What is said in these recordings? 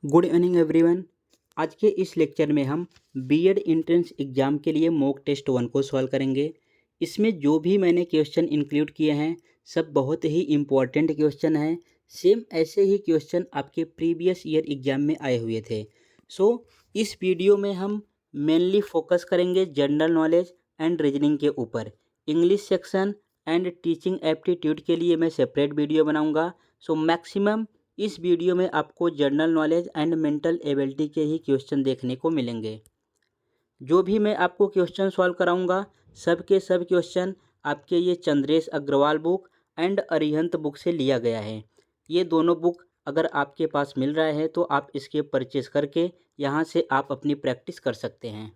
Good evening everyone. आज के इस लेक्चर में हम बीएड एंट्रेंस एग्ज़ाम के लिए मॉक टेस्ट 1 को सॉल्व करेंगे। इसमें जो भी मैंने क्वेश्चन इंक्लूड किए हैं सब बहुत ही इम्पॉर्टेंट क्वेश्चन हैं। सेम ऐसे ही क्वेश्चन आपके प्रीवियस ईयर एग्ज़ाम में आए हुए थे। इस वीडियो में हम मेनली फोकस करेंगे जनरल नॉलेज एंड रीजनिंग के ऊपर। English section and teaching aptitude के लिए मैं सेपरेट वीडियो बनाऊँगा। मैक्सिमम इस वीडियो में आपको general knowledge and mental ability के ही क्वेश्चन देखने को मिलेंगे। जो भी मैं आपको क्वेश्चन सॉल्व कराऊंगा सब के सब क्वेश्चन आपके ये Chandresh Agarwal book and Arihant book से लिया गया है। ये दोनों बुक अगर आपके पास मिल रहा है तो आप इसके परचेज करके यहाँ से आप अपनी प्रैक्टिस कर सकते हैं।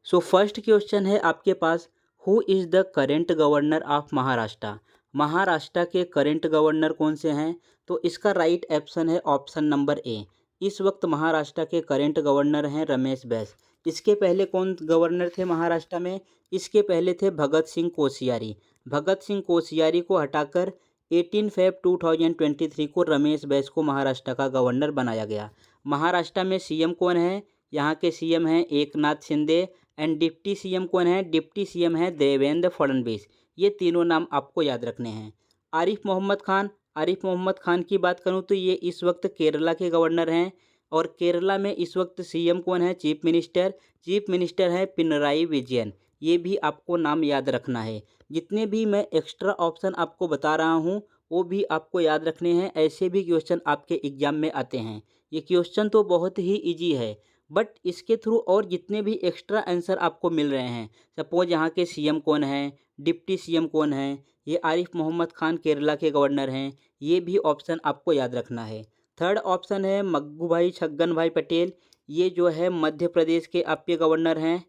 फर्स्ट क्वेश्चन है आपके पास, who is the current governor of Maharashtra. Maharashtra के करेंट गवर्नर कौन से हैं? तो इसका राइट ऑप्शन है ऑप्शन नंबर ए। इस वक्त महाराष्ट्र के करेंट गवर्नर हैं रमेश बैस। इसके पहले कौन गवर्नर थे महाराष्ट्र में? इसके पहले थे भगत सिंह कोश्यारी। भगत सिंह कोश्यारी को हटाकर 18 फेब 2023 को रमेश बैस को महाराष्ट्र का गवर्नर बनाया गया। महाराष्ट्र में सीएम कौन है? यहाँ के सीएम हैं Eknath Shinde and deputy CM कौन है? डिप्टी सीएम है देवेंद्र फडणवीस। ये तीनों नाम आपको याद रखने हैं। आरिफ मोहम्मद खान, आरिफ मोहम्मद खान की बात करूं तो ये इस वक्त केरला के गवर्नर हैं और केरला में इस वक्त सीएम कौन है? Chief minister. चीफ मिनिस्टर है पिनराई विजयन। ये भी आपको नाम याद रखना है। जितने भी मैं एक्स्ट्रा ऑप्शन आपको बता रहा हूँ वो भी आपको याद रखने हैं। ऐसे भी क्वेश्चन आपके एग्जाम में आते हैं। ये क्वेश्चन तो बहुत ही ईजी है बट इसके थ्रू और जितने भी एक्स्ट्रा आंसर आपको मिल रहे हैं, सपोज यहाँ के सीएम कौन है, डिप्टी सीएम कौन है, ये आरिफ मोहम्मद खान केरला के गवर्नर हैं, ये भी ऑप्शन आपको याद रखना है। थर्ड ऑप्शन है मग्गू भाई छगन भाई पटेल। ये जो है मध्य प्रदेश के आपके गवर्नर हैं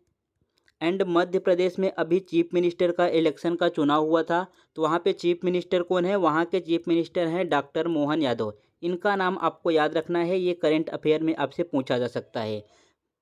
एंड मध्य प्रदेश में अभी चीफ मिनिस्टर का इलेक्शन का चुनाव हुआ था तो वहाँ पे चीफ मिनिस्टर कौन है? वहाँ के चीफ मिनिस्टर हैं डॉक्टर मोहन यादव। इनका नाम आपको याद रखना है, ये करंट अफेयर में आपसे पूछा जा सकता है।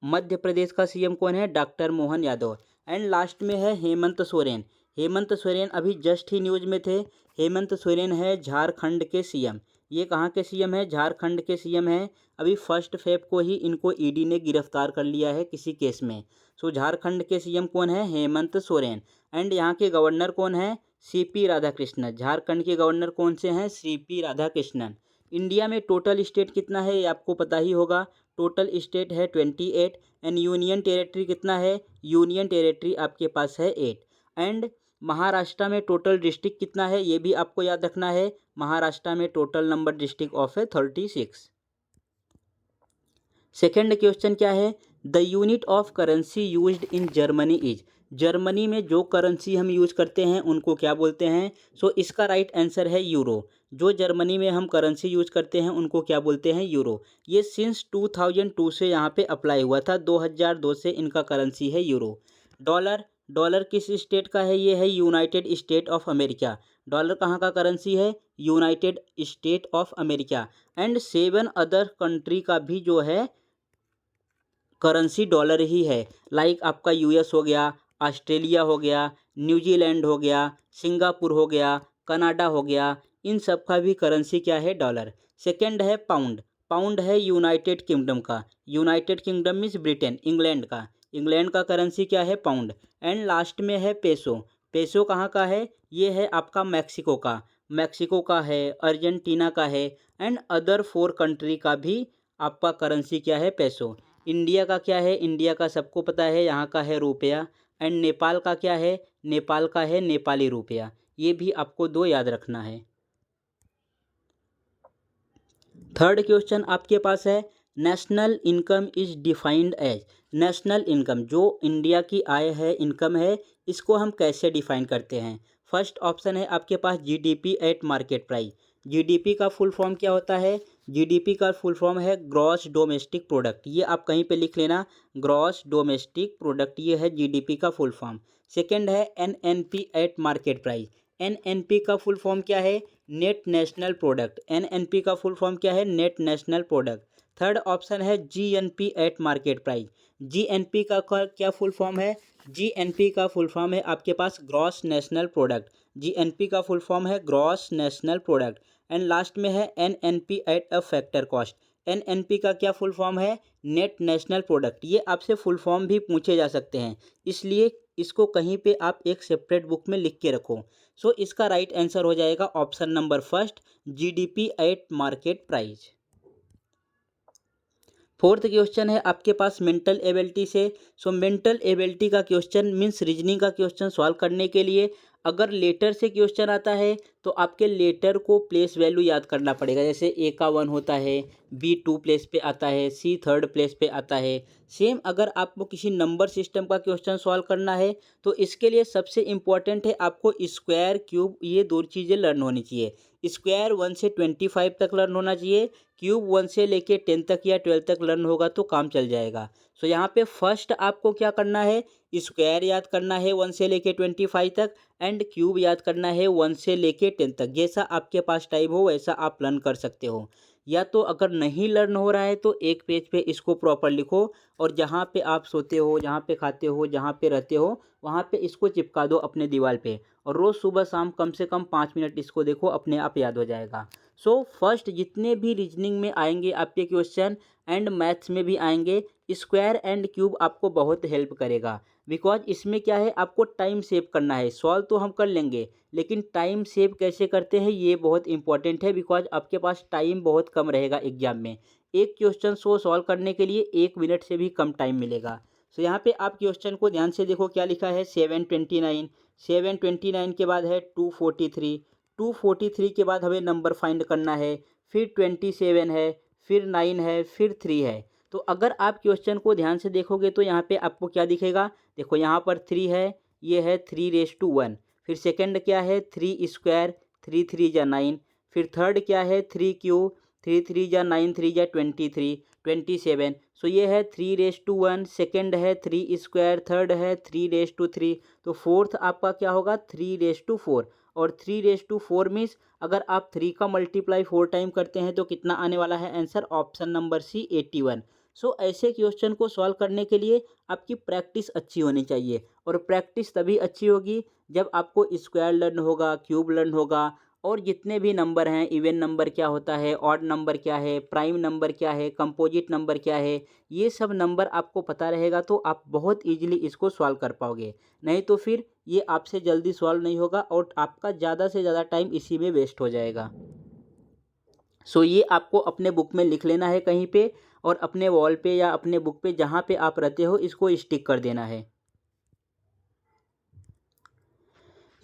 मध्य प्रदेश का सीएम कौन है? Doctor Mohan Yadav. And last में है हेमंत सोरेन। हेमंत सोरेन अभी जस्ट ही न्यूज़ में थे। हेमंत सोरेन है झारखंड के सीएम। ये कहाँ के सीएम है? झारखंड के सीएम हैं। अभी 1 फेब को ही इनको ईडी ने गिरफ्तार कर लिया है किसी केस में। झारखंड के सीएम कौन है? हेमंत सोरेन। एंड यहाँ के गवर्नर कौन है? सीपी राधाकृष्णन। झारखंड के गवर्नर कौन से हैं? सीपी राधाकृष्णन। इंडिया में टोटल स्टेट कितना है ये आपको पता ही होगा। टोटल स्टेट है 28 एंड यूनियन टेरिटरी कितना है? यूनियन टेरिटरी आपके पास है 8। एंड महाराष्ट्र में टोटल डिस्ट्रिक्ट कितना है ये भी आपको याद रखना है। महाराष्ट्र में टोटल नंबर डिस्ट्रिक्ट ऑफ है 36। सेकेंड क्वेश्चन क्या है? The unit of currency used in Germany is. Germany में जो करेंसी हम यूज करते हैं उनको क्या बोलते हैं? इसका राइट आंसर है यूरो। जो जर्मनी में हम करेंसी यूज करते हैं उनको क्या बोलते हैं? यूरो। ये सिंस 2002 से यहाँ पे अप्लाई हुआ था। 2002 से इनका करेंसी है यूरो। डॉलर, डॉलर किस स्टेट का है? ये है United state of America. Dollar कहाँ का करेंसी है? United state of America. And 7 other country का भी जो है करेंसी डॉलर ही है। लाइक आपका यूएस हो गया, ऑस्ट्रेलिया हो गया, न्यूजीलैंड हो गया, सिंगापुर हो गया, कनाडा हो गया, इन सब का भी करेंसी क्या है? डॉलर। सेकंड है पाउंड। पाउंड है यूनाइटेड किंगडम का। United kingdom means Britain, England का। इंग्लैंड का करेंसी क्या है? पाउंड। एंड लास्ट में है पेसो। पेसो कहाँ का है? ये है आपका मैक्सिको का। मैक्सिको का है, अर्जेंटीना का है एंड अदर 4 कंट्री का भी आपका करेंसी क्या है? पेसो। इंडिया का क्या है? इंडिया का सबको पता है, यहाँ का है रुपया। एंड नेपाल का क्या है? नेपाल का है नेपाली रुपया। ये भी आपको 2 याद रखना है। थर्ड क्वेश्चन आपके पास है, national income is defined as. National income जो इंडिया की आय है, इनकम है, इसको हम कैसे डिफाइन करते हैं? फर्स्ट ऑप्शन है आपके पास GDP at market price. GDP का फुल फॉर्म क्या होता है? जीडीपी का फुल फॉर्म है ग्रॉस डोमेस्टिक प्रोडक्ट। ये आप कहीं पे लिख लेना, ग्रॉस डोमेस्टिक प्रोडक्ट, ये है जीडीपी का फुल फॉर्म। सेकंड है NNP at market price. NNP का फुल फॉर्म क्या है? Net national product. एनएनपी का फुल फॉर्म क्या है? Net national product. Third option है GNP at market price. GNP का क्या फुल फॉर्म है? जीएनपी का फुल फॉर्म है आपके पास ग्रॉस नेशनल प्रोडक्ट। जीएनपी का फुल फॉर्म है gross national product. And last में है NNP at a factor cost. NNP का क्या फुल फॉर्म है? Net national product. ये आपसे फुल फॉर्म भी पूछे जा सकते हैं, इसलिए इसको कहीं पे आप एक सेपरेट बुक में लिख के रखो। सो इसका राइट आंसर हो जाएगा option number first, GDP at market price. Fourth question है आपके पास मेंटल एबिलिटी से। सो मेंटल एबिलिटी का क्वेश्चन मीन्स रीजनिंग का क्वेश्चन सॉल्व करने के लिए अगर लेटर से क्वेश्चन आता है तो आपके लेटर को प्लेस वैल्यू याद करना पड़ेगा। जैसे ए का 1 होता है, बी 2 प्लेस पे आता है, सी 3rd प्लेस पे आता है। सेम अगर आपको किसी नंबर सिस्टम का क्वेश्चन सॉल्व करना है तो इसके लिए सबसे इम्पॉर्टेंट है आपको स्क्वायर, क्यूब, ये दो चीज़ें लर्न होनी चाहिए। स्क्वायर 1 से 25 तक लर्न होना चाहिए, क्यूब 1 से लेके 10 तक या 12 तक लर्न होगा तो काम चल जाएगा। सो यहाँ पे फर्स्ट आपको क्या करना है? स्क्वायर याद करना है 1 से लेके 25 तक, एंड क्यूब याद करना है 1 से लेके 10 तक। जैसा आपके पास टाइम हो वैसा आप लर्न कर सकते हो। या तो अगर नहीं लर्न हो रहा है तो एक पेज पे इसको प्रॉपर लिखो, और जहाँ पे आप सोते हो, जहाँ पे खाते हो, जहाँ पे रहते हो, वहाँ पे इसको चिपका दो अपने दीवार पे, और रोज़ सुबह शाम कम से कम 5 मिनट इसको देखो, अपने आप याद हो जाएगा। सो फर्स्ट जितने भी रीजनिंग में आएंगे आपके क्वेश्चन एंड मैथ्स में भी आएंगे, स्क्वायर एंड क्यूब आपको बहुत हेल्प करेगा। बिकॉज इसमें क्या है, आपको टाइम सेव करना है। सॉल्व तो हम कर लेंगे, लेकिन टाइम सेव कैसे करते हैं ये बहुत इंपॉर्टेंट है। बिकॉज आपके पास टाइम बहुत कम रहेगा एग्जाम में। एक क्वेश्चन को सॉल्व करने के लिए 1 मिनट से भी कम टाइम मिलेगा। सो यहाँ पे आप क्वेश्चन को ध्यान से देखो, क्या लिखा है? 729। 729 के बाद है 243। 243 के बाद हमें नंबर फाइंड करना है, फिर 27 है, फिर 9 है, फिर 3 है। तो अगर आप क्वेश्चन को ध्यान से देखोगे तो यहाँ पे आपको क्या दिखेगा? देखो यहाँ पर 3 है, ये है 3:1। फिर सेकंड क्या है? 3 स्क्वायर, 3 3 जा 9। फिर थर्ड क्या है? 3 क्यूब, 3 3 जा 9, 3 जा 23, 27। सो ये है 3:1, सेकंड है 3 स्क्वायर, थर्ड है 3:3। तो फोर्थ आपका क्या होगा? 3:4। और 3:4 मीन्स अगर आप 3 का मल्टीप्लाई 4 टाइम करते हैं तो कितना आने वाला है answer? Option number C, 81। So ऐसे क्वेश्चन को सॉल्व करने के लिए आपकी प्रैक्टिस अच्छी होनी चाहिए, और प्रैक्टिस तभी अच्छी होगी जब आपको स्क्वायर लर्न होगा, क्यूब लर्न होगा, और जितने भी नंबर हैं, इवन नंबर क्या होता है, ऑड नंबर क्या है, प्राइम नंबर क्या है, कंपोजिट नंबर क्या है, ये सब नंबर आपको पता रहेगा तो आप बहुत ईजिली इसको सॉल्व कर पाओगे। नहीं तो फिर ये आपसे जल्दी सॉल्व नहीं होगा और आपका ज़्यादा से ज़्यादा टाइम इसी में वेस्ट हो जाएगा। सो ये आपको अपने बुक में लिख लेना है कहीं पे, और अपने वॉल पे या अपने बुक पे जहाँ पे आप रहते हो इसको स्टिक कर देना है।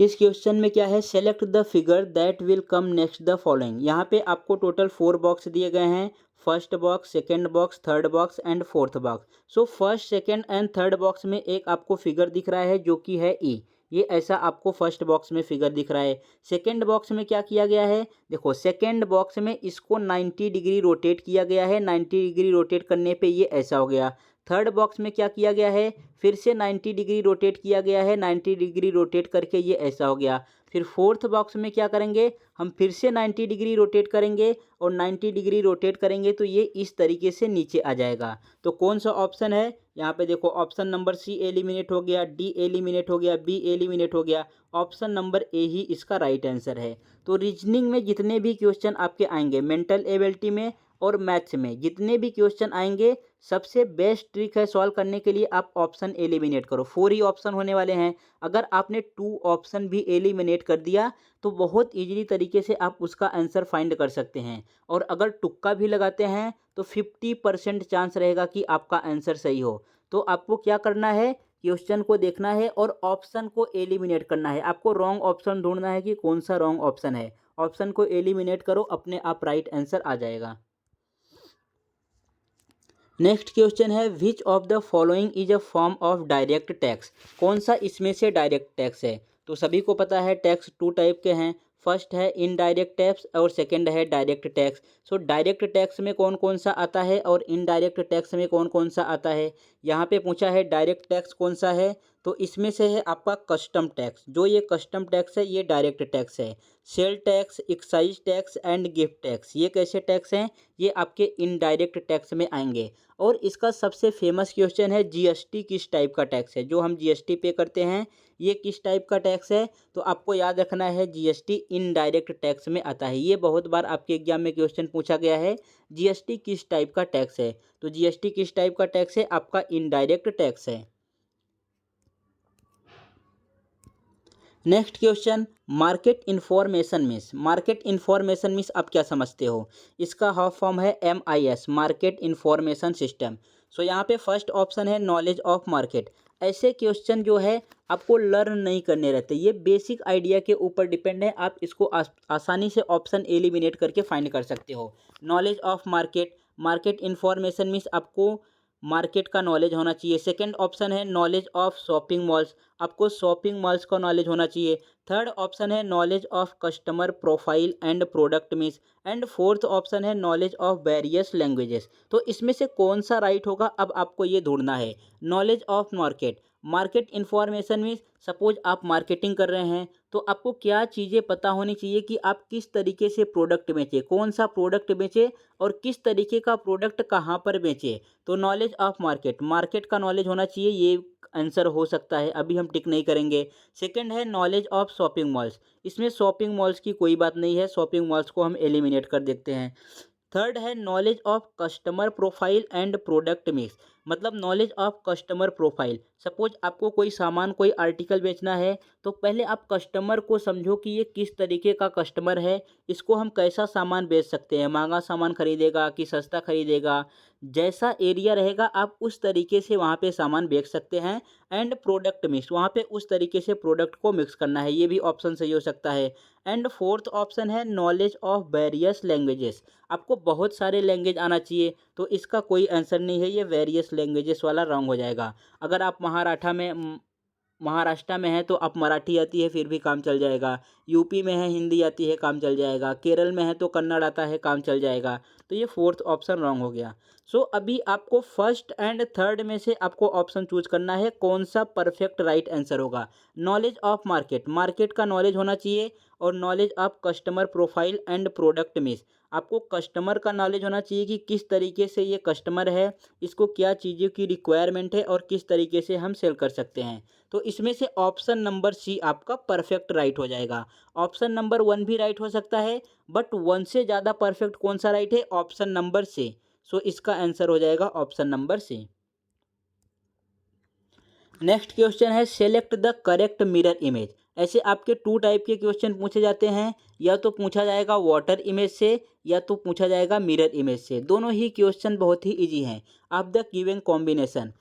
इस क्वेश्चन में क्या है? Select the figure that will come next the following. यहाँ पे आपको टोटल 4 बॉक्स दिए गए हैं। First box, second box, third box and fourth box. So first, second and third box में एक आपको फिगर दिख रहा है जो कि है ई। ये ऐसा आपको फर्स्ट बॉक्स में फिगर दिख रहा है। सेकेंड बॉक्स में क्या किया गया है? देखो सेकेंड बॉक्स में इसको 90 डिग्री रोटेट किया गया है। 90 डिग्री रोटेट करने पे ये ऐसा हो गया। थर्ड बॉक्स में क्या किया गया है? फिर से 90 डिग्री रोटेट किया गया है। 90 डिग्री रोटेट करके ये ऐसा हो गया। फिर फोर्थ बॉक्स में क्या करेंगे? हम फिर से 90 डिग्री रोटेट करेंगे, और 90 डिग्री रोटेट करेंगे तो ये इस तरीके से नीचे आ जाएगा। तो कौन सा ऑप्शन है? यहाँ पे देखो ऑप्शन नंबर सी एलिमिनेट हो गया, डी एलिमिनेट हो गया, बी एलिमिनेट हो गया, ऑप्शन नंबर ए ही इसका राइट आंसर है। तो रीजनिंग में जितने भी क्वेश्चन आपके आएंगे, मेंटल एबिलिटी में और मैथ्स में जितने भी क्वेश्चन आएंगे, सबसे बेस्ट ट्रिक है सॉल्व करने के लिए, आप ऑप्शन एलिमिनेट करो। 4 ही ऑप्शन होने वाले हैं। अगर आपने 2 ऑप्शन भी एलिमिनेट कर दिया तो बहुत इजीली तरीके से आप उसका आंसर फाइंड कर सकते हैं। और अगर तुक्का भी लगाते हैं तो 50% चांस रहेगा कि आपका आंसर सही हो। तो आपको क्या करना है? क्वेश्चन को देखना है और ऑप्शन को एलिमिनेट करना है। आपको रॉन्ग ऑप्शन ढूंढना है कि कौन सा रॉन्ग ऑप्शन है। ऑप्शन को एलिमिनेट करो, अपने आप राइट आंसर आ जाएगा। नेक्स्ट क्वेश्चन है, which of the following is a form of direct tax. कौन सा इसमें से डायरेक्ट टैक्स है? तो सभी को पता है टैक्स 2 टाइप के हैं। फर्स्ट है इनडायरेक्ट टैक्स और सेकंड है direct tax. So direct tax में कौन कौन सा आता है और इनडायरेक्ट टैक्स में कौन कौन सा आता है? यहाँ पे पूछा है डायरेक्ट टैक्स कौन सा है, तो इसमें से है आपका कस्टम टैक्स। जो ये कस्टम टैक्स है ये डायरेक्ट टैक्स है। Sale tax, excise tax and gift tax, ये कैसे टैक्स हैं? ये आपके इनडायरेक्ट टैक्स में आएंगे। और इसका सबसे फेमस क्वेश्चन है जीएसटी किस टाइप का टैक्स है? जो हम जीएसटी पे करते हैं ये किस टाइप का टैक्स है? तो आपको याद रखना है जीएसटी इनडायरेक्ट टैक्स में आता है। ये बहुत बार आपके एग्जाम में क्वेश्चन पूछा गया है, जीएसटी किस टाइप का टैक्स है? तो जीएसटी किस टाइप का टैक्स है? आपका इनडायरेक्ट टैक्स है। Next question, market information means. Market information means आप क्या समझते हो? इसका हाफ फॉर्म है MIS, मार्केट इन्फॉर्मेशन सिस्टम। सो यहाँ पे फर्स्ट ऑप्शन है नॉलेज ऑफ मार्केट। ऐसे क्वेश्चन जो है आपको लर्न नहीं करने रहते, ये बेसिक आइडिया के ऊपर डिपेंड है। आप इसको आसानी से ऑप्शन एलिमिनेट करके फाइंड कर सकते हो। Knowledge of market, market information means आपको मार्केट का नॉलेज होना चाहिए। सेकंड ऑप्शन है नॉलेज ऑफ शॉपिंग मॉल्स, आपको शॉपिंग मॉल्स का नॉलेज होना चाहिए। थर्ड ऑप्शन है knowledge of customer profile and product mix. And fourth option है नॉलेज ऑफ वेरियस लैंग्वेजेस। तो इसमें से कौन सा राइट होगा, अब आपको ये ढूंढना है। Knowledge of market, market information means suppose आप मार्केटिंग कर रहे हैं तो आपको क्या चीज़ें पता होनी चाहिए कि आप किस तरीके से प्रोडक्ट बेचें, कौन सा प्रोडक्ट बेचें और किस तरीके का प्रोडक्ट कहाँ पर बेचें। तो नॉलेज ऑफ मार्केट, मार्केट का नॉलेज होना चाहिए, ये आंसर हो सकता है, अभी हम टिक नहीं करेंगे। सेकंड है नॉलेज ऑफ शॉपिंग मॉल्स, इसमें शॉपिंग मॉल्स की कोई बात नहीं है, शॉपिंग मॉल्स को हम एलिमिनेट कर देते हैं। थर्ड है knowledge of customer profile and product mix, मतलब knowledge of customer profile. Suppose आपको कोई सामान, कोई आर्टिकल बेचना है तो पहले आप कस्टमर को समझो कि ये किस तरीके का कस्टमर है, इसको हम कैसा सामान बेच सकते हैं, महंगा सामान खरीदेगा कि सस्ता खरीदेगा, जैसा एरिया रहेगा आप उस तरीके से वहाँ पे सामान बेच सकते हैं। एंड प्रोडक्ट मिक्स, वहाँ पे उस तरीके से प्रोडक्ट को मिक्स करना है, ये भी ऑप्शन सही हो सकता है। एंड फोर्थ ऑप्शन है नॉलेज ऑफ वेरियस लैंग्वेजेस, आपको बहुत सारे लैंग्वेज आना चाहिए, तो इसका कोई आंसर नहीं है, ये वेरियस लैंग्वेजेस वाला रॉन्ग हो जाएगा। अगर आप महाराष्ट्र में है तो आप मराठी आती है फिर भी काम चल जाएगा, यूपी में है हिंदी आती है काम चल जाएगा, केरल में है तो कन्नड़ आता है काम चल जाएगा। तो ये फोर्थ ऑप्शन रॉन्ग हो गया। सो अभी आपको फर्स्ट एंड थर्ड में से आपको ऑप्शन चूज करना है कौन सा परफेक्ट राइट आंसर होगा। नॉलेज ऑफ मार्केट, मार्केट का नॉलेज होना चाहिए, और knowledge of customer profile and product mix, आपको कस्टमर का नॉलेज होना चाहिए कि किस तरीके से ये कस्टमर है, इसको क्या चीज़ों की रिक्वायरमेंट है और किस तरीके से हम सेल कर सकते हैं। तो इसमें से ऑप्शन नंबर सी आपका परफेक्ट राइट हो जाएगा। ऑप्शन नंबर 1 भी राइट हो सकता है, बट 1 से ज़्यादा परफेक्ट कौन सा राइट है? ऑप्शन नंबर सी। सो इसका आंसर हो जाएगा option number C. Next question है select the correct mirror image. ऐसे आपके 2 टाइप के क्वेश्चन पूछे जाते हैं, या तो पूछा जाएगा वाटर इमेज से या तो पूछा जाएगा मिरर इमेज से। दोनों ही क्वेश्चन बहुत ही इजी हैं। आप the given combination,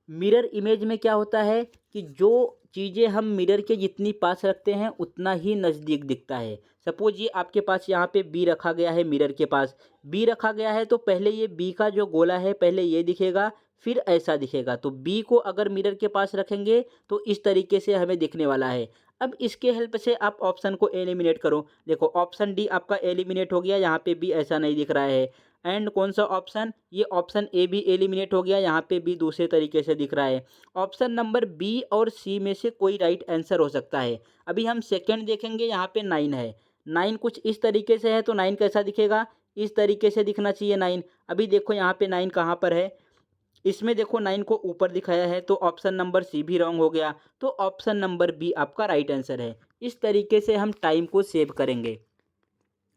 mirror image में क्या होता है कि जो चीज़ें हम मिरर के जितनी पास रखते हैं उतना ही नज़दीक दिखता है। सपोज ये आपके पास यहाँ पे बी रखा गया है, मिरर के पास बी रखा गया है, तो पहले ये बी का जो गोला है पहले ये दिखेगा, फिर ऐसा दिखेगा। तो बी को अगर मिरर के पास रखेंगे तो इस तरीके से हमें दिखने वाला है। अब इसके हेल्प से आप ऑप्शन को एलिमिनेट करो। देखो ऑप्शन डी आपका एलिमिनेट हो गया, यहाँ पे भी ऐसा नहीं दिख रहा है। एंड कौन सा ऑप्शन? ये ऑप्शन ए भी एलिमिनेट हो गया, यहाँ पे भी दूसरे तरीके से दिख रहा है। ऑप्शन नंबर बी और सी में से कोई राइट आंसर हो सकता है। अभी हम सेकंड देखेंगे, यहाँ पे 9 है, 9 कुछ इस तरीके से है, तो 9 कैसा दिखेगा? इस तरीके से दिखना चाहिए 9। अभी देखो यहाँ पे 9 कहाँ पर है, इसमें देखो 9 को ऊपर दिखाया है, तो ऑप्शन नंबर सी भी रॉन्ग हो गया। तो ऑप्शन नंबर बी आपका राइट आंसर है। इस तरीके से हम टाइम को सेव करेंगे।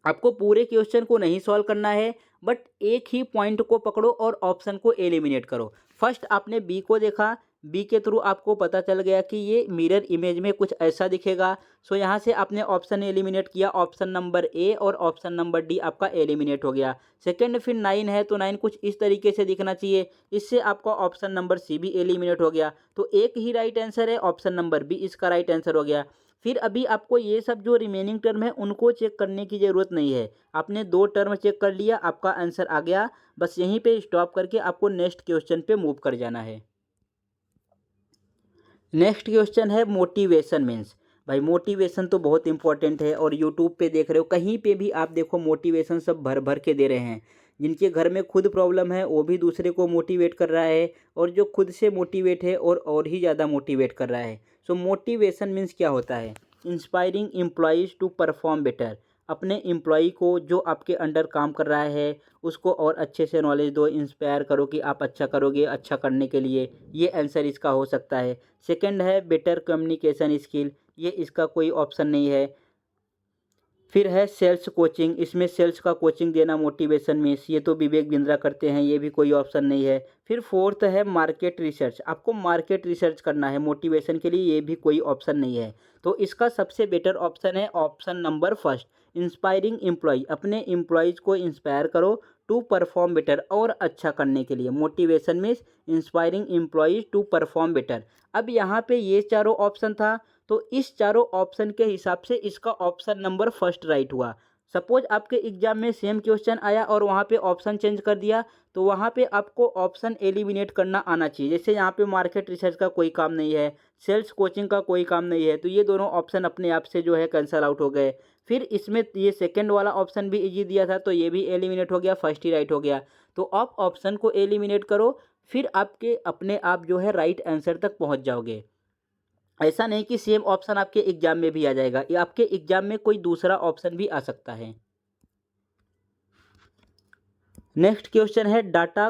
आपको पूरे क्वेश्चन को नहीं सॉल्व करना है, बट एक ही पॉइंट को पकड़ो और ऑप्शन को एलिमिनेट करो। फर्स्ट आपने बी को देखा, बी के थ्रू आपको पता चल गया कि ये मिरर इमेज में कुछ ऐसा दिखेगा। सो यहाँ से आपने ऑप्शन एलिमिनेट किया, ऑप्शन नंबर ए और ऑप्शन नंबर डी आपका एलिमिनेट हो गया। सेकंड फिर 9 है, तो 9 कुछ इस तरीके से दिखना चाहिए, इससे आपका ऑप्शन नंबर सी भी एलिमिनेट हो गया। तो एक ही राइट आंसर है, ऑप्शन नंबर बी इसका राइट आंसर हो गया। फिर अभी आपको ये सब जो रिमेनिंग टर्म है उनको चेक करने की ज़रूरत नहीं है। आपने 2 टर्म चेक कर लिया, आपका आंसर आ गया, बस यहीं पे स्टॉप करके आपको नेक्स्ट क्वेश्चन पे मूव कर जाना है। नेक्स्ट क्वेश्चन है मोटिवेशन मीन्स। भाई मोटिवेशन तो बहुत इंपॉर्टेंट है, और यूट्यूब पे देख रहे हो, कहीं पे भी आप देखो मोटिवेशन सब भर भर के दे रहे हैं। जिनके घर में खुद प्रॉब्लम है वो भी दूसरे को मोटिवेट कर रहा है, और जो खुद से मोटिवेट है और ही ज़्यादा मोटिवेट कर रहा है। सो मोटिवेशन मीन्स क्या होता है? Inspiring employees to perform better, अपने एम्प्लॉई को जो आपके अंडर काम कर रहा है उसको और अच्छे से नॉलेज दो, इंस्पायर करो कि आप अच्छा करोगे, अच्छा करने के लिए। ये आंसर इसका हो सकता है। सेकंड है बेटर कम्युनिकेशन स्किल, ये इसका कोई ऑप्शन नहीं है। फिर है सेल्स कोचिंग, इसमें सेल्स का कोचिंग देना मोटिवेशन मीन्स, ये तो विवेक बिंद्रा करते हैं, ये भी कोई ऑप्शन नहीं है। फिर फोर्थ है मार्केट रिसर्च, आपको मार्केट रिसर्च करना है मोटिवेशन के लिए, ये भी कोई ऑप्शन नहीं है। तो इसका सबसे बेटर ऑप्शन है option number first, inspiring employee, अपने एम्प्लॉयज़ को इंस्पायर करो टू परफॉर्म बेटर, और अच्छा करने के लिए। Motivation means inspiring employees to perform better. अब यहाँ पे ये चारों ऑप्शन था, तो इस चारों ऑप्शन के हिसाब से इसका ऑप्शन नंबर फर्स्ट राइट हुआ। सपोज आपके एग्जाम में सेम क्वेश्चन आया और वहाँ पे ऑप्शन चेंज कर दिया, तो वहाँ पे आपको ऑप्शन एलिमिनेट करना आना चाहिए। जैसे यहाँ पे मार्केट रिसर्च का कोई काम नहीं है, सेल्स कोचिंग का कोई काम नहीं है, तो ये दोनों ऑप्शन अपने आप से जो है कैंसल आउट हो गए। फिर इसमें ये सेकेंड वाला ऑप्शन भी इजी दिया था, तो ये भी एलिमिनेट हो गया, फर्स्ट ही राइट हो गया। तो आप ऑप्शन को एलिमिनेट करो, फिर आपके अपने आप जो है राइट आंसर तक पहुँच जाओगे। ऐसा नहीं कि सेम ऑप्शन आपके एग्जाम में भी आ जाएगा, या आपके एग्जाम में कोई दूसरा ऑप्शन भी आ सकता है। नेक्स्ट क्वेश्चन है data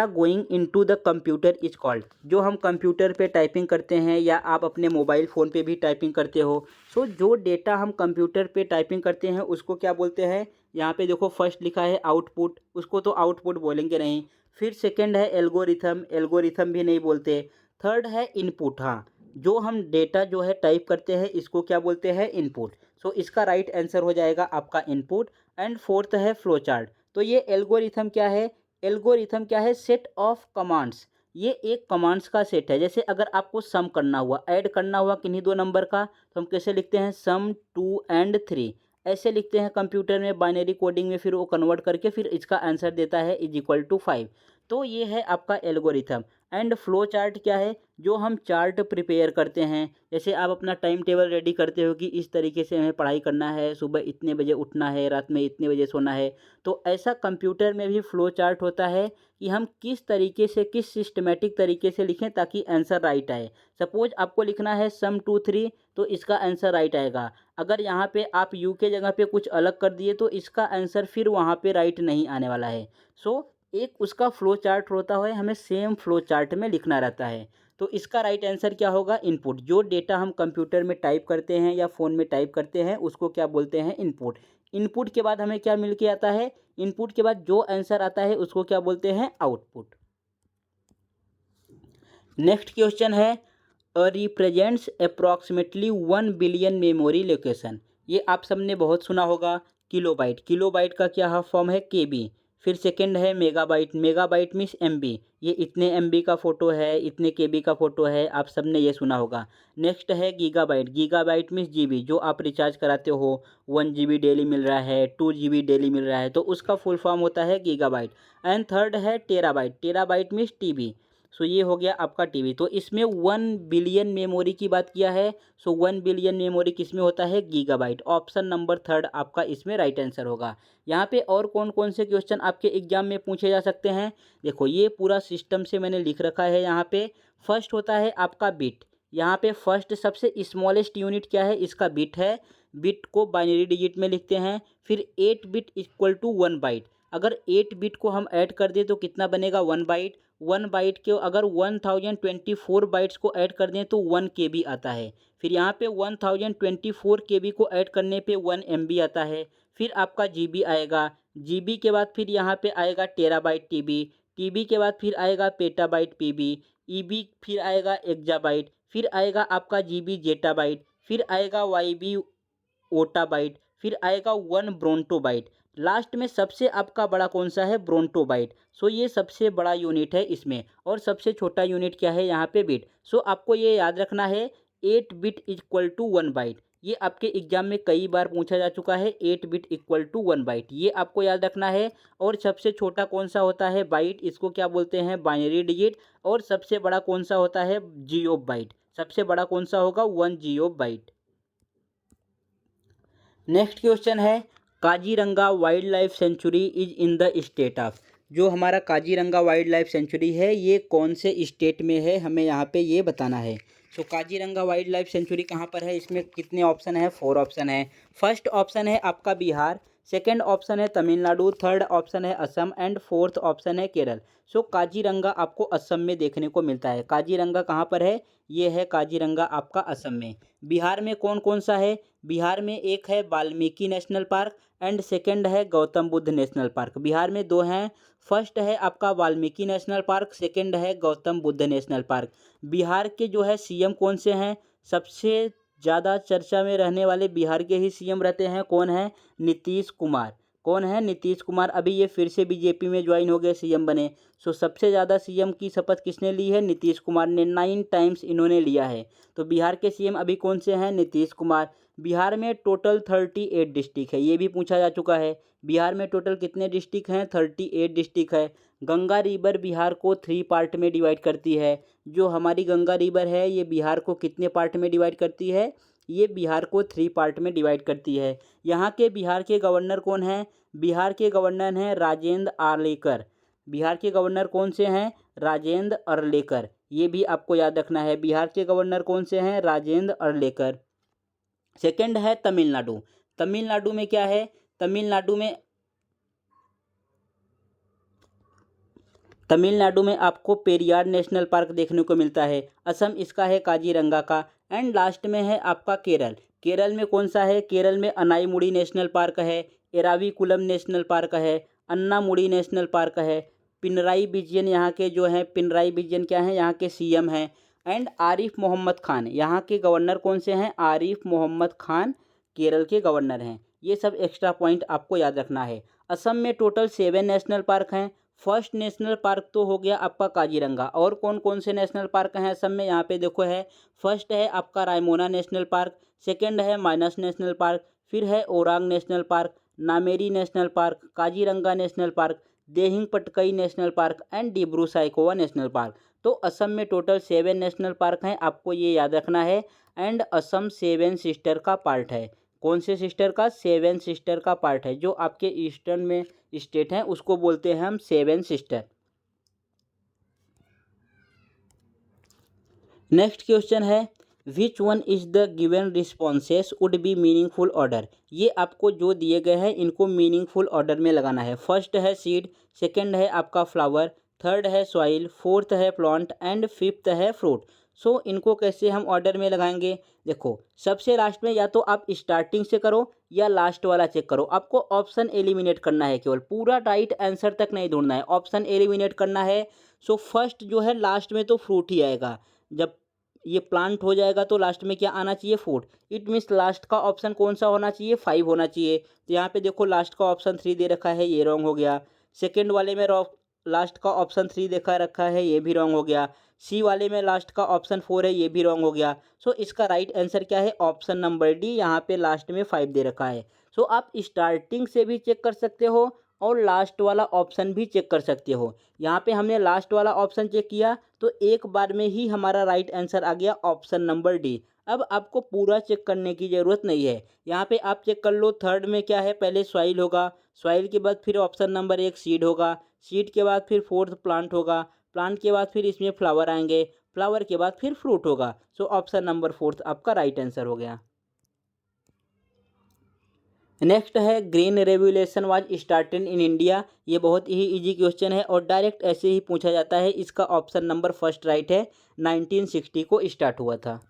going into the computer is called, जो हम कंप्यूटर पे टाइपिंग करते हैं या आप अपने मोबाइल फ़ोन पे भी टाइपिंग करते हो, सो जो डेटा हम कंप्यूटर पे टाइपिंग करते हैं उसको क्या बोलते हैं। यहाँ पे देखो फर्स्ट लिखा है आउटपुट, उसको तो आउटपुट बोलेंगे नहीं। फिर सेकंड है एल्गोरिथम, एल्गोरिथम भी नहीं बोलते। थर्ड है इनपुट, हाँ जो हम डेटा जो है टाइप करते हैं इसको क्या बोलते हैं, इनपुट। सो इसका राइट आंसर हो जाएगा आपका इनपुट। एंड फोर्थ है फ्लो चार्ट। तो ये एल्गोरिथम क्या है, एल्गोरिथम क्या है, सेट ऑफ कमांड्स। ये एक कमांड्स का सेट है। जैसे अगर आपको सम करना हुआ, ऐड करना हुआ किन्हीं दो नंबर का, तो हम कैसे लिखते हैं, सम 2 and 3, ऐसे लिखते हैं कंप्यूटर में बाइनरी कोडिंग में, फिर वो कन्वर्ट करके फिर इसका आंसर देता है =5। तो ये है आपका एल्गोरिथम। एंड फ्लो चार्ट क्या है, जो हम चार्ट प्रिपेयर करते हैं। जैसे आप अपना टाइम टेबल रेडी करते हो कि इस तरीके से हमें पढ़ाई करना है, सुबह इतने बजे उठना है, रात में इतने बजे सोना है, तो ऐसा कंप्यूटर में भी फ्लो चार्ट होता है कि हम किस तरीके से, किस सिस्टमेटिक तरीके से लिखें ताकि आंसर राइट आए। सपोज आपको लिखना है सम 2 3, तो इसका आंसर राइट आएगा। अगर यहाँ पे आप यू के जगह पे कुछ अलग कर दिए तो इसका आंसर फिर वहाँ पे राइट नहीं आने वाला है। सो एक उसका फ्लो चार्ट होता है, हमें सेम फ्लो चार्ट में लिखना रहता है। तो इसका राइट आंसर क्या होगा, इनपुट। जो डेटा हम कंप्यूटर में टाइप करते हैं या फ़ोन में टाइप करते हैं उसको क्या बोलते हैं, इनपुट। इनपुट के बाद हमें क्या मिल के आता है, इनपुट के बाद जो आंसर आता है उसको क्या बोलते हैं, आउटपुट। नेक्स्ट क्वेश्चन है represents approximately 1 billion memory location. ये आप सबने बहुत सुना होगा। किलोबाइट, किलोबाइट का क्या फॉर्म है, केबी। फिर सेकंड है मेगाबाइट, मेगाबाइट मीन्स एमबी, ये इतने एमबी का फ़ोटो है, इतने केबी का फ़ोटो है, आप सबने ये सुना होगा। नेक्स्ट है गीगाबाइट, गीगाबाइट मीन्स जीबी, जो आप रिचार्ज कराते हो 1 GB डेली मिल रहा है, 2 GB डेली मिल रहा है, तो उसका फुल फॉर्म होता है गीगाबाइट। एंड थर्ड है टेराबाइट, टेराबाइट मीन्स टीबी। सो ये हो गया आपका टीबी। तो इसमें 1 बिलियन मेमोरी की बात किया है। सो 1 बिलियन मेमोरी किस में होता है, गीगाबाइट। ऑप्शन नंबर थर्ड आपका इसमें राइट आंसर होगा। यहाँ पे और कौन कौन से क्वेश्चन आपके एग्जाम में पूछे जा सकते हैं, देखो ये पूरा सिस्टम से मैंने लिख रखा है। यहाँ पे फर्स्ट होता है आपका बिट। यहाँ पे फर्स्ट सबसे स्मॉलेस्ट यूनिट क्या है, इसका बिट है। बिट को बाइनरी डिजिट में लिखते हैं। फिर 8 बिट इक्वल टू 1 बाइट। अगर 8 बिट को हम ऐड कर दें तो कितना बनेगा, 1 बाइट। 1 बाइट के अगर 1024 बाइट्स को ऐड कर दें तो 1 KB आता है। फिर यहाँ पे 1024 KB को ऐड करने पे 1 MB आता है। फिर आपका जीबी आएगा, जीबी के बाद फिर यहाँ पे आएगा टेराबाइट टीबी, टीबी के बाद फिर आएगा पेटाबाइट पीबी, ईबी फिर आएगा एक्जाबाइट, फिर आएगा आपका जीबी जेटाबाइट, फिर आएगा वाईबी ओटाबाइट, फिर आएगा 1 ब्रोंटोबाइट। लास्ट में सबसे आपका बड़ा कौन सा है, ब्रोंटोबाइट। सो ये सबसे बड़ा यूनिट है इसमें, और सबसे छोटा यूनिट क्या है यहाँ पे, बिट। सो आपको ये याद रखना है 8 बिट इक्वल टू 1 बाइट। ये आपके एग्जाम में कई बार पूछा जा चुका है, 8 बिट इक्वल टू 1 बाइट, ये आपको याद रखना है। और सबसे छोटा कौन सा होता है, बाइट, इसको क्या बोलते हैं, बाइनरी डिजिट। और सबसे बड़ा कौन सा होता है, जियोब बाइट। सबसे बड़ा कौन सा होगा, 1 जियोब बाइट। नेक्स्ट क्वेश्चन है Kaziranga wild life sanctuary is in the state of. जो हमारा काजीरंगा वाइल्ड लाइफ सेंचुरी है ये कौन से स्टेट में है, हमें यहाँ पे ये बताना है। सो काजीरंगा वाइल्ड लाइफ सेंचुरी कहाँ पर है, इसमें कितने ऑप्शन है, 4 ऑप्शन है। फर्स्ट ऑप्शन है आपका बिहार, सेकंड ऑप्शन है तमिलनाडु, थर्ड ऑप्शन है असम एंड फोर्थ ऑप्शन है केरल। सो काजीरंगा आपको असम में देखने को मिलता है। काजीरंगा कहाँ पर है, ये है काजीरंगा आपका असम में। बिहार में कौन कौन सा है, बिहार में एक है Valmiki national park and second है गौतम बुद्ध नेशनल पार्क। बिहार में 2 हैं, फर्स्ट है आपका वाल्मीकि नेशनल पार्क, सेकंड है गौतम बुद्ध नेशनल पार्क। बिहार के जो है सीएम कौन से हैं, सबसे ज़्यादा चर्चा में रहने वाले बिहार के ही सीएम रहते हैं, कौन है, नीतीश कुमार। कौन है, नीतीश कुमार। अभी ये फिर से बीजेपी में ज्वाइन हो गए, सीएम बने। सो सबसे ज़्यादा सीएम की शपथ किसने ली है, नीतीश कुमार ने, 9 टाइम्स इन्होंने लिया है। तो बिहार के सीएम अभी कौन से हैं, नीतीश कुमार। बिहार में टोटल 38 डिस्ट्रिक्ट है, ये भी पूछा जा चुका है। बिहार में टोटल कितने डिस्ट्रिक्ट हैं, 38 डिस्ट्रिक्ट है। गंगा रिवर बिहार को 3 पार्ट में डिवाइड करती है। जो हमारी गंगा रिवर है ये बिहार को कितने पार्ट में डिवाइड करती है, ये बिहार को 3 पार्ट में डिवाइड करती है। यहाँ के बिहार के गवर्नर कौन हैं, बिहार के गवर्नर हैं राजेंद्र आर्लेकर। बिहार के गवर्नर कौन से हैं, राजेंद्र अर्लेकर। ये भी आपको याद रखना है, बिहार के गवर्नर कौन से हैं, राजेंद्र अर्लेकर। सेकंड है तमिलनाडु। तमिलनाडु में क्या है, तमिलनाडु में आपको पेरियार नेशनल पार्क देखने को मिलता है। असम इसका है काजीरंगा का। एंड लास्ट में है आपका केरल। केरल में कौन सा है, केरल में अनाईमुड़ी नेशनल पार्क है, एराविकुलम नेशनल पार्क है, अन्नामुड़ी नेशनल पार्क है। पिनराई विजयन यहाँ के जो हैं, पिनराई विजयन क्या हैं, यहाँ के सीएम हैं। एंड आरिफ मोहम्मद खान, यहाँ के गवर्नर कौन से हैं, आरिफ मोहम्मद खान केरल के गवर्नर हैं। ये सब एक्स्ट्रा पॉइंट आपको याद रखना है। असम में टोटल 7 नेशनल पार्क हैं। फर्स्ट नेशनल पार्क तो हो गया आपका काजीरंगा। और कौन कौन से नेशनल पार्क हैं असम में, यहाँ पे देखो है। फर्स्ट है आपका रायमोना नेशनल पार्क, सेकंड है मानस नेशनल पार्क, फिर है Orang national park, Nameri national park, Kaziranga national park, Dehing Patkai national park and Dibru Saikhowa national park. तो असम में टोटल 7 नेशनल पार्क हैं, आपको ये याद रखना है। एंड असम 7 सिस्टर का पार्ट है। कौन से सिस्टर का, 7 सिस्टर का पार्ट है। जो आपके ईस्टर्न में स्टेट हैं उसको बोलते हैं हम 7 सिस्टर। नेक्स्ट क्वेश्चन है, which one is the given responses would be meaningful order. ये आपको जो दिए गए हैं इनको मीनिंगफुल ऑर्डर में लगाना है। फर्स्ट है सीड, सेकंड है आपका फ्लावर, थर्ड है सॉइल, फोर्थ है प्लांट एंड फिफ्थ है फ्रूट। सो इनको कैसे हम ऑर्डर में लगाएंगे, देखो सबसे लास्ट में या तो आप स्टार्टिंग से करो या लास्ट वाला चेक करो। आपको ऑप्शन एलिमिनेट करना है, केवल पूरा राइट आंसर तक नहीं ढूंढना है, ऑप्शन एलिमिनेट करना है। सो फर्स्ट जो है लास्ट में तो फ्रूट ही आएगा। जब ये प्लांट हो जाएगा तो लास्ट में क्या आना चाहिए, फूड। इट मीन्स लास्ट का ऑप्शन कौन सा होना चाहिए, 5 होना चाहिए। तो यहाँ पे देखो लास्ट का ऑप्शन 3 दे रखा है, ये रॉन्ग हो गया। सेकंड वाले में लास्ट का ऑप्शन 3 देखा रखा है, ये भी रॉन्ग हो गया। सी वाले में लास्ट का ऑप्शन 4 है, ये भी रॉन्ग हो गया। सो इसका राइट आंसर क्या है, ऑप्शन नंबर डी, यहाँ पे लास्ट में 5 दे रखा है। सो आप स्टार्टिंग से भी चेक कर सकते हो और लास्ट वाला ऑप्शन भी चेक कर सकते हो। यहाँ पे हमने लास्ट वाला ऑप्शन चेक किया तो एक बार में ही हमारा राइट आंसर आ गया ऑप्शन नंबर डी। अब आपको पूरा चेक करने की ज़रूरत नहीं है। यहाँ पे आप चेक कर लो, थर्ड में क्या है, पहले सॉइल होगा, सॉइल के बाद फिर ऑप्शन नंबर 1 सीड होगा, सीड के बाद फिर फोर्थ प्लांट होगा, प्लांट के बाद फिर इसमें फ्लावर आएंगे, फ्लावर के बाद फिर फ्रूट होगा। सो ऑप्शन नंबर 4 आपका राइट आंसर हो गया। नेक्स्ट है, green revolution was started in India. ये बहुत ही इजी क्वेश्चन है और डायरेक्ट ऐसे ही पूछा जाता है। इसका ऑप्शन नंबर फर्स्ट राइट है, 1960 को स्टार्ट हुआ था।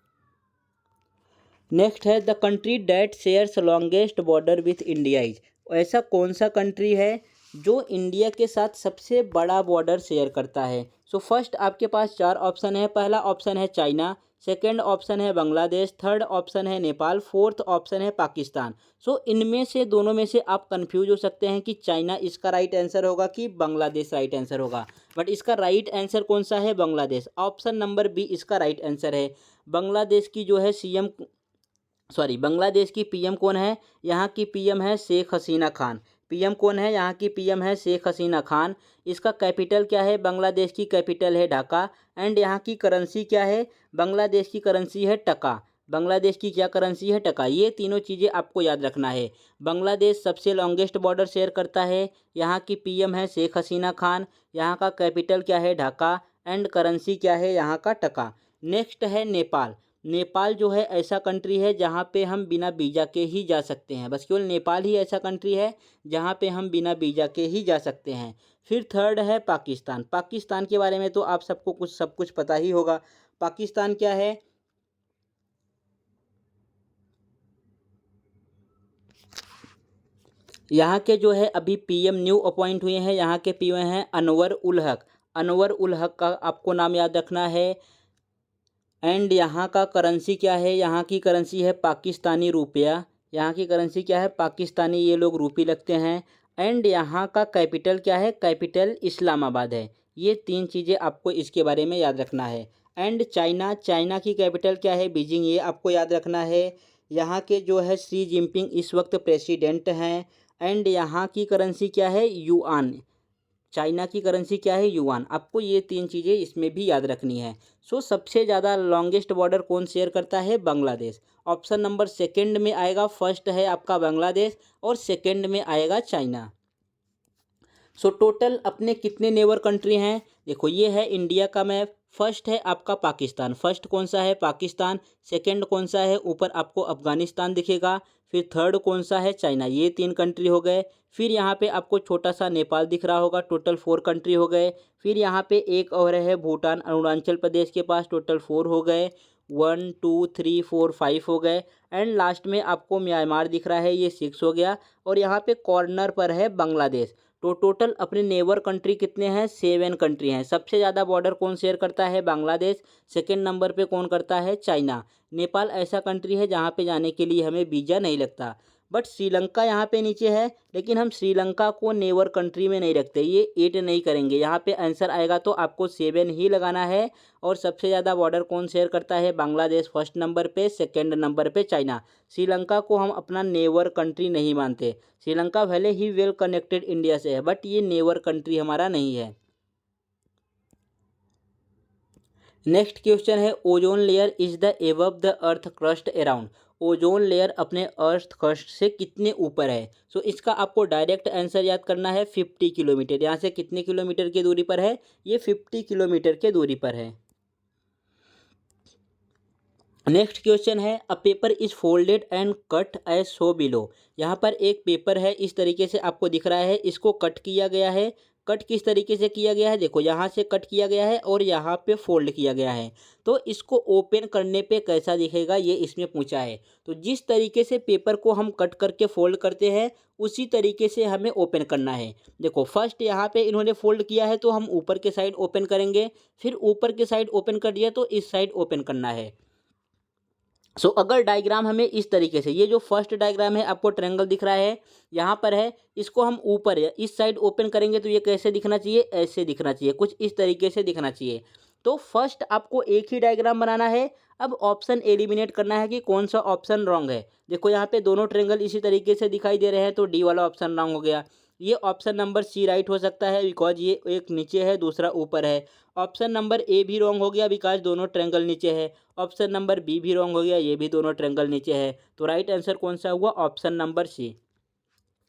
नेक्स्ट है, the country that shares longest border with India is. ऐसा कौन सा कंट्री है जो इंडिया के साथ सबसे बड़ा बॉर्डर शेयर करता है। सो फर्स्ट आपके पास 4 ऑप्शन है। पहला ऑप्शन है चाइना, सेकंड ऑप्शन है बांग्लादेश, थर्ड ऑप्शन है नेपाल, फोर्थ ऑप्शन है पाकिस्तान। सो इनमें से दोनों में से आप कंफ्यूज हो सकते हैं कि चाइना इसका राइट आंसर होगा कि बांग्लादेश राइट आंसर होगा, बट इसका राइट आंसर कौन सा है, बांग्लादेश। ऑप्शन नंबर बी इसका राइट आंसर है। बांग्लादेश की जो है बांग्लादेश की पीएम कौन है, यहाँ की पीएम है शेख हसीना खान। पीएम कौन है, यहाँ की पीएम है शेख हसीना खान। इसका कैपिटल क्या है, बांग्लादेश की कैपिटल है ढाका। एंड यहाँ की करेंसी क्या है, बांग्लादेश की करेंसी है टका। बांग्लादेश की क्या करेंसी है, टका। ये तीनों चीज़ें आपको याद रखना है। बांग्लादेश सबसे लॉन्गेस्ट बॉर्डर शेयर करता है, यहाँ की पीएम है शेख हसीना खान, यहाँ का कैपिटल क्या है ढाका, एंड करेंसी क्या है यहाँ का टका। नेक्स्ट है नेपाल। नेपाल जो है ऐसा कंट्री है जहाँ पे हम बिना वीज़ा के ही जा सकते हैं, बस केवल नेपाल ही ऐसा कंट्री है जहाँ पे हम बिना वीज़ा के ही जा सकते हैं। फिर थर्ड है पाकिस्तान। पाकिस्तान के बारे में तो आप सबको सब कुछ पता ही होगा। पाकिस्तान क्या है, यहाँ के जो है अभी पीएम न्यू अपॉइंट हुए हैं, यहाँ के पीएम हैं अनवर उल हक। अनवर उल हक का आपको नाम याद रखना है। एंड यहाँ का करेंसी क्या है, यहाँ की करेंसी है पाकिस्तानी रुपया। यहाँ की करेंसी क्या है, पाकिस्तानी, ये लोग रूपी लगते हैं। एंड यहाँ का कैपिटल क्या है, कैपिटल इस्लामाबाद है। ये तीन चीज़ें आपको इसके बारे में याद रखना है। एंड चाइना, चाइना की कैपिटल क्या है, बीजिंग, ये आपको याद रखना है। यहाँ के जो है शी जिनपिंग इस वक्त प्रेसिडेंट हैं। एंड यहाँ की करेंसी क्या है, युआन। चाइना की करेंसी क्या है, युआन। आपको ये तीन चीज़ें इसमें भी याद रखनी है। सो सबसे ज़्यादा लॉन्गेस्ट बॉर्डर कौन शेयर करता है, बांग्लादेश। ऑप्शन नंबर सेकंड में आएगा, फर्स्ट है आपका बांग्लादेश और सेकंड में आएगा चाइना। सो टोटल अपने कितने नेबर कंट्री हैं, देखो ये है इंडिया का मैप। फर्स्ट है आपका पाकिस्तान, फर्स्ट कौन सा है, पाकिस्तान। सेकंड कौन सा है, ऊपर आपको अफगानिस्तान दिखेगा। फिर थर्ड कौन सा है, चाइना। ये तीन कंट्री हो गए। फिर यहाँ पे आपको छोटा सा नेपाल दिख रहा होगा, टोटल 4 कंट्री हो गए। फिर यहाँ पे एक और है भूटान, अरुणाचल प्रदेश के पास, टोटल 4 हो गए। 1 2 3 4 5 हो गए। एंड लास्ट में आपको म्यांमार दिख रहा है, ये 6 हो गया। और यहाँ पे कॉर्नर पर है बांग्लादेश। तो टोटल अपने नेबर कंट्री कितने हैं, 7 कंट्री हैं। सबसे ज़्यादा बॉर्डर कौन शेयर करता है, बांग्लादेश। सेकंड नंबर पे कौन करता है, चाइना। नेपाल ऐसा कंट्री है जहाँ पे जाने के लिए हमें वीज़ा नहीं लगता। बट श्रीलंका यहाँ पे नीचे है, लेकिन हम श्रीलंका को नेबर कंट्री में नहीं रखते, ये 8 नहीं करेंगे। यहाँ पे आंसर आएगा तो आपको 7 ही लगाना है। और सबसे ज़्यादा बॉर्डर कौन शेयर करता है, बांग्लादेश फर्स्ट नंबर पे, सेकंड नंबर पे चाइना। श्रीलंका को हम अपना नेबर कंट्री नहीं मानते। श्रीलंका भले ही वेल कनेक्टेड इंडिया से है, बट ये नेबर कंट्री हमारा नहीं है। नेक्स्ट क्वेश्चन है, ozone layer is the above the earth crust around. Ozone layer अपने अर्थ क्रस्ट से कितने ऊपर है। सो इसका आपको डायरेक्ट आंसर याद करना है, 50 किलोमीटर। यहाँ से कितने किलोमीटर की दूरी पर है, ये 50 किलोमीटर के दूरी पर है। नेक्स्ट क्वेश्चन है, a paper is folded and cut as so below. यहाँ पर एक पेपर है, इस तरीके से आपको दिख रहा है, इसको कट किया गया है। कट किस तरीके से किया गया है, देखो यहाँ से कट किया गया है और यहाँ पे फोल्ड किया गया है। तो इसको ओपन करने पे कैसा दिखेगा, ये इसमें पूछा है। तो जिस तरीके से पेपर को हम कट करके फोल्ड करते हैं, उसी तरीके से हमें ओपन करना है। देखो फर्स्ट यहाँ पे इन्होंने फोल्ड किया है, तो हम ऊपर के साइड ओपन करेंगे। फिर ऊपर के साइड ओपन कर दिया तो इस साइड ओपन करना है। अगर डायग्राम हमें इस तरीके से, ये जो फर्स्ट डायग्राम है आपको ट्रायंगल दिख रहा है, यहाँ पर है, इसको हम ऊपर है इस साइड ओपन करेंगे तो ये कैसे दिखना चाहिए, ऐसे दिखना चाहिए, कुछ इस तरीके से दिखना चाहिए। तो फर्स्ट आपको एक ही डायग्राम बनाना है। अब ऑप्शन एलिमिनेट करना है कि कौन सा ऑप्शन रॉन्ग है। देखो यहाँ पे दोनों ट्रायंगल इसी तरीके से दिखाई दे रहे हैं, तो डी वाला ऑप्शन रॉन्ग हो गया। ये ऑप्शन नंबर सी राइट हो सकता है, बिकॉज ये एक नीचे है दूसरा ऊपर है। ऑप्शन नंबर ए भी रॉन्ग हो गया, बिकॉज दोनों ट्रायंगल नीचे है। ऑप्शन नंबर बी भी रॉन्ग हो गया, ये भी दोनों ट्रायंगल नीचे है। तो राइट आंसर कौन सा हुआ, ऑप्शन नंबर सी।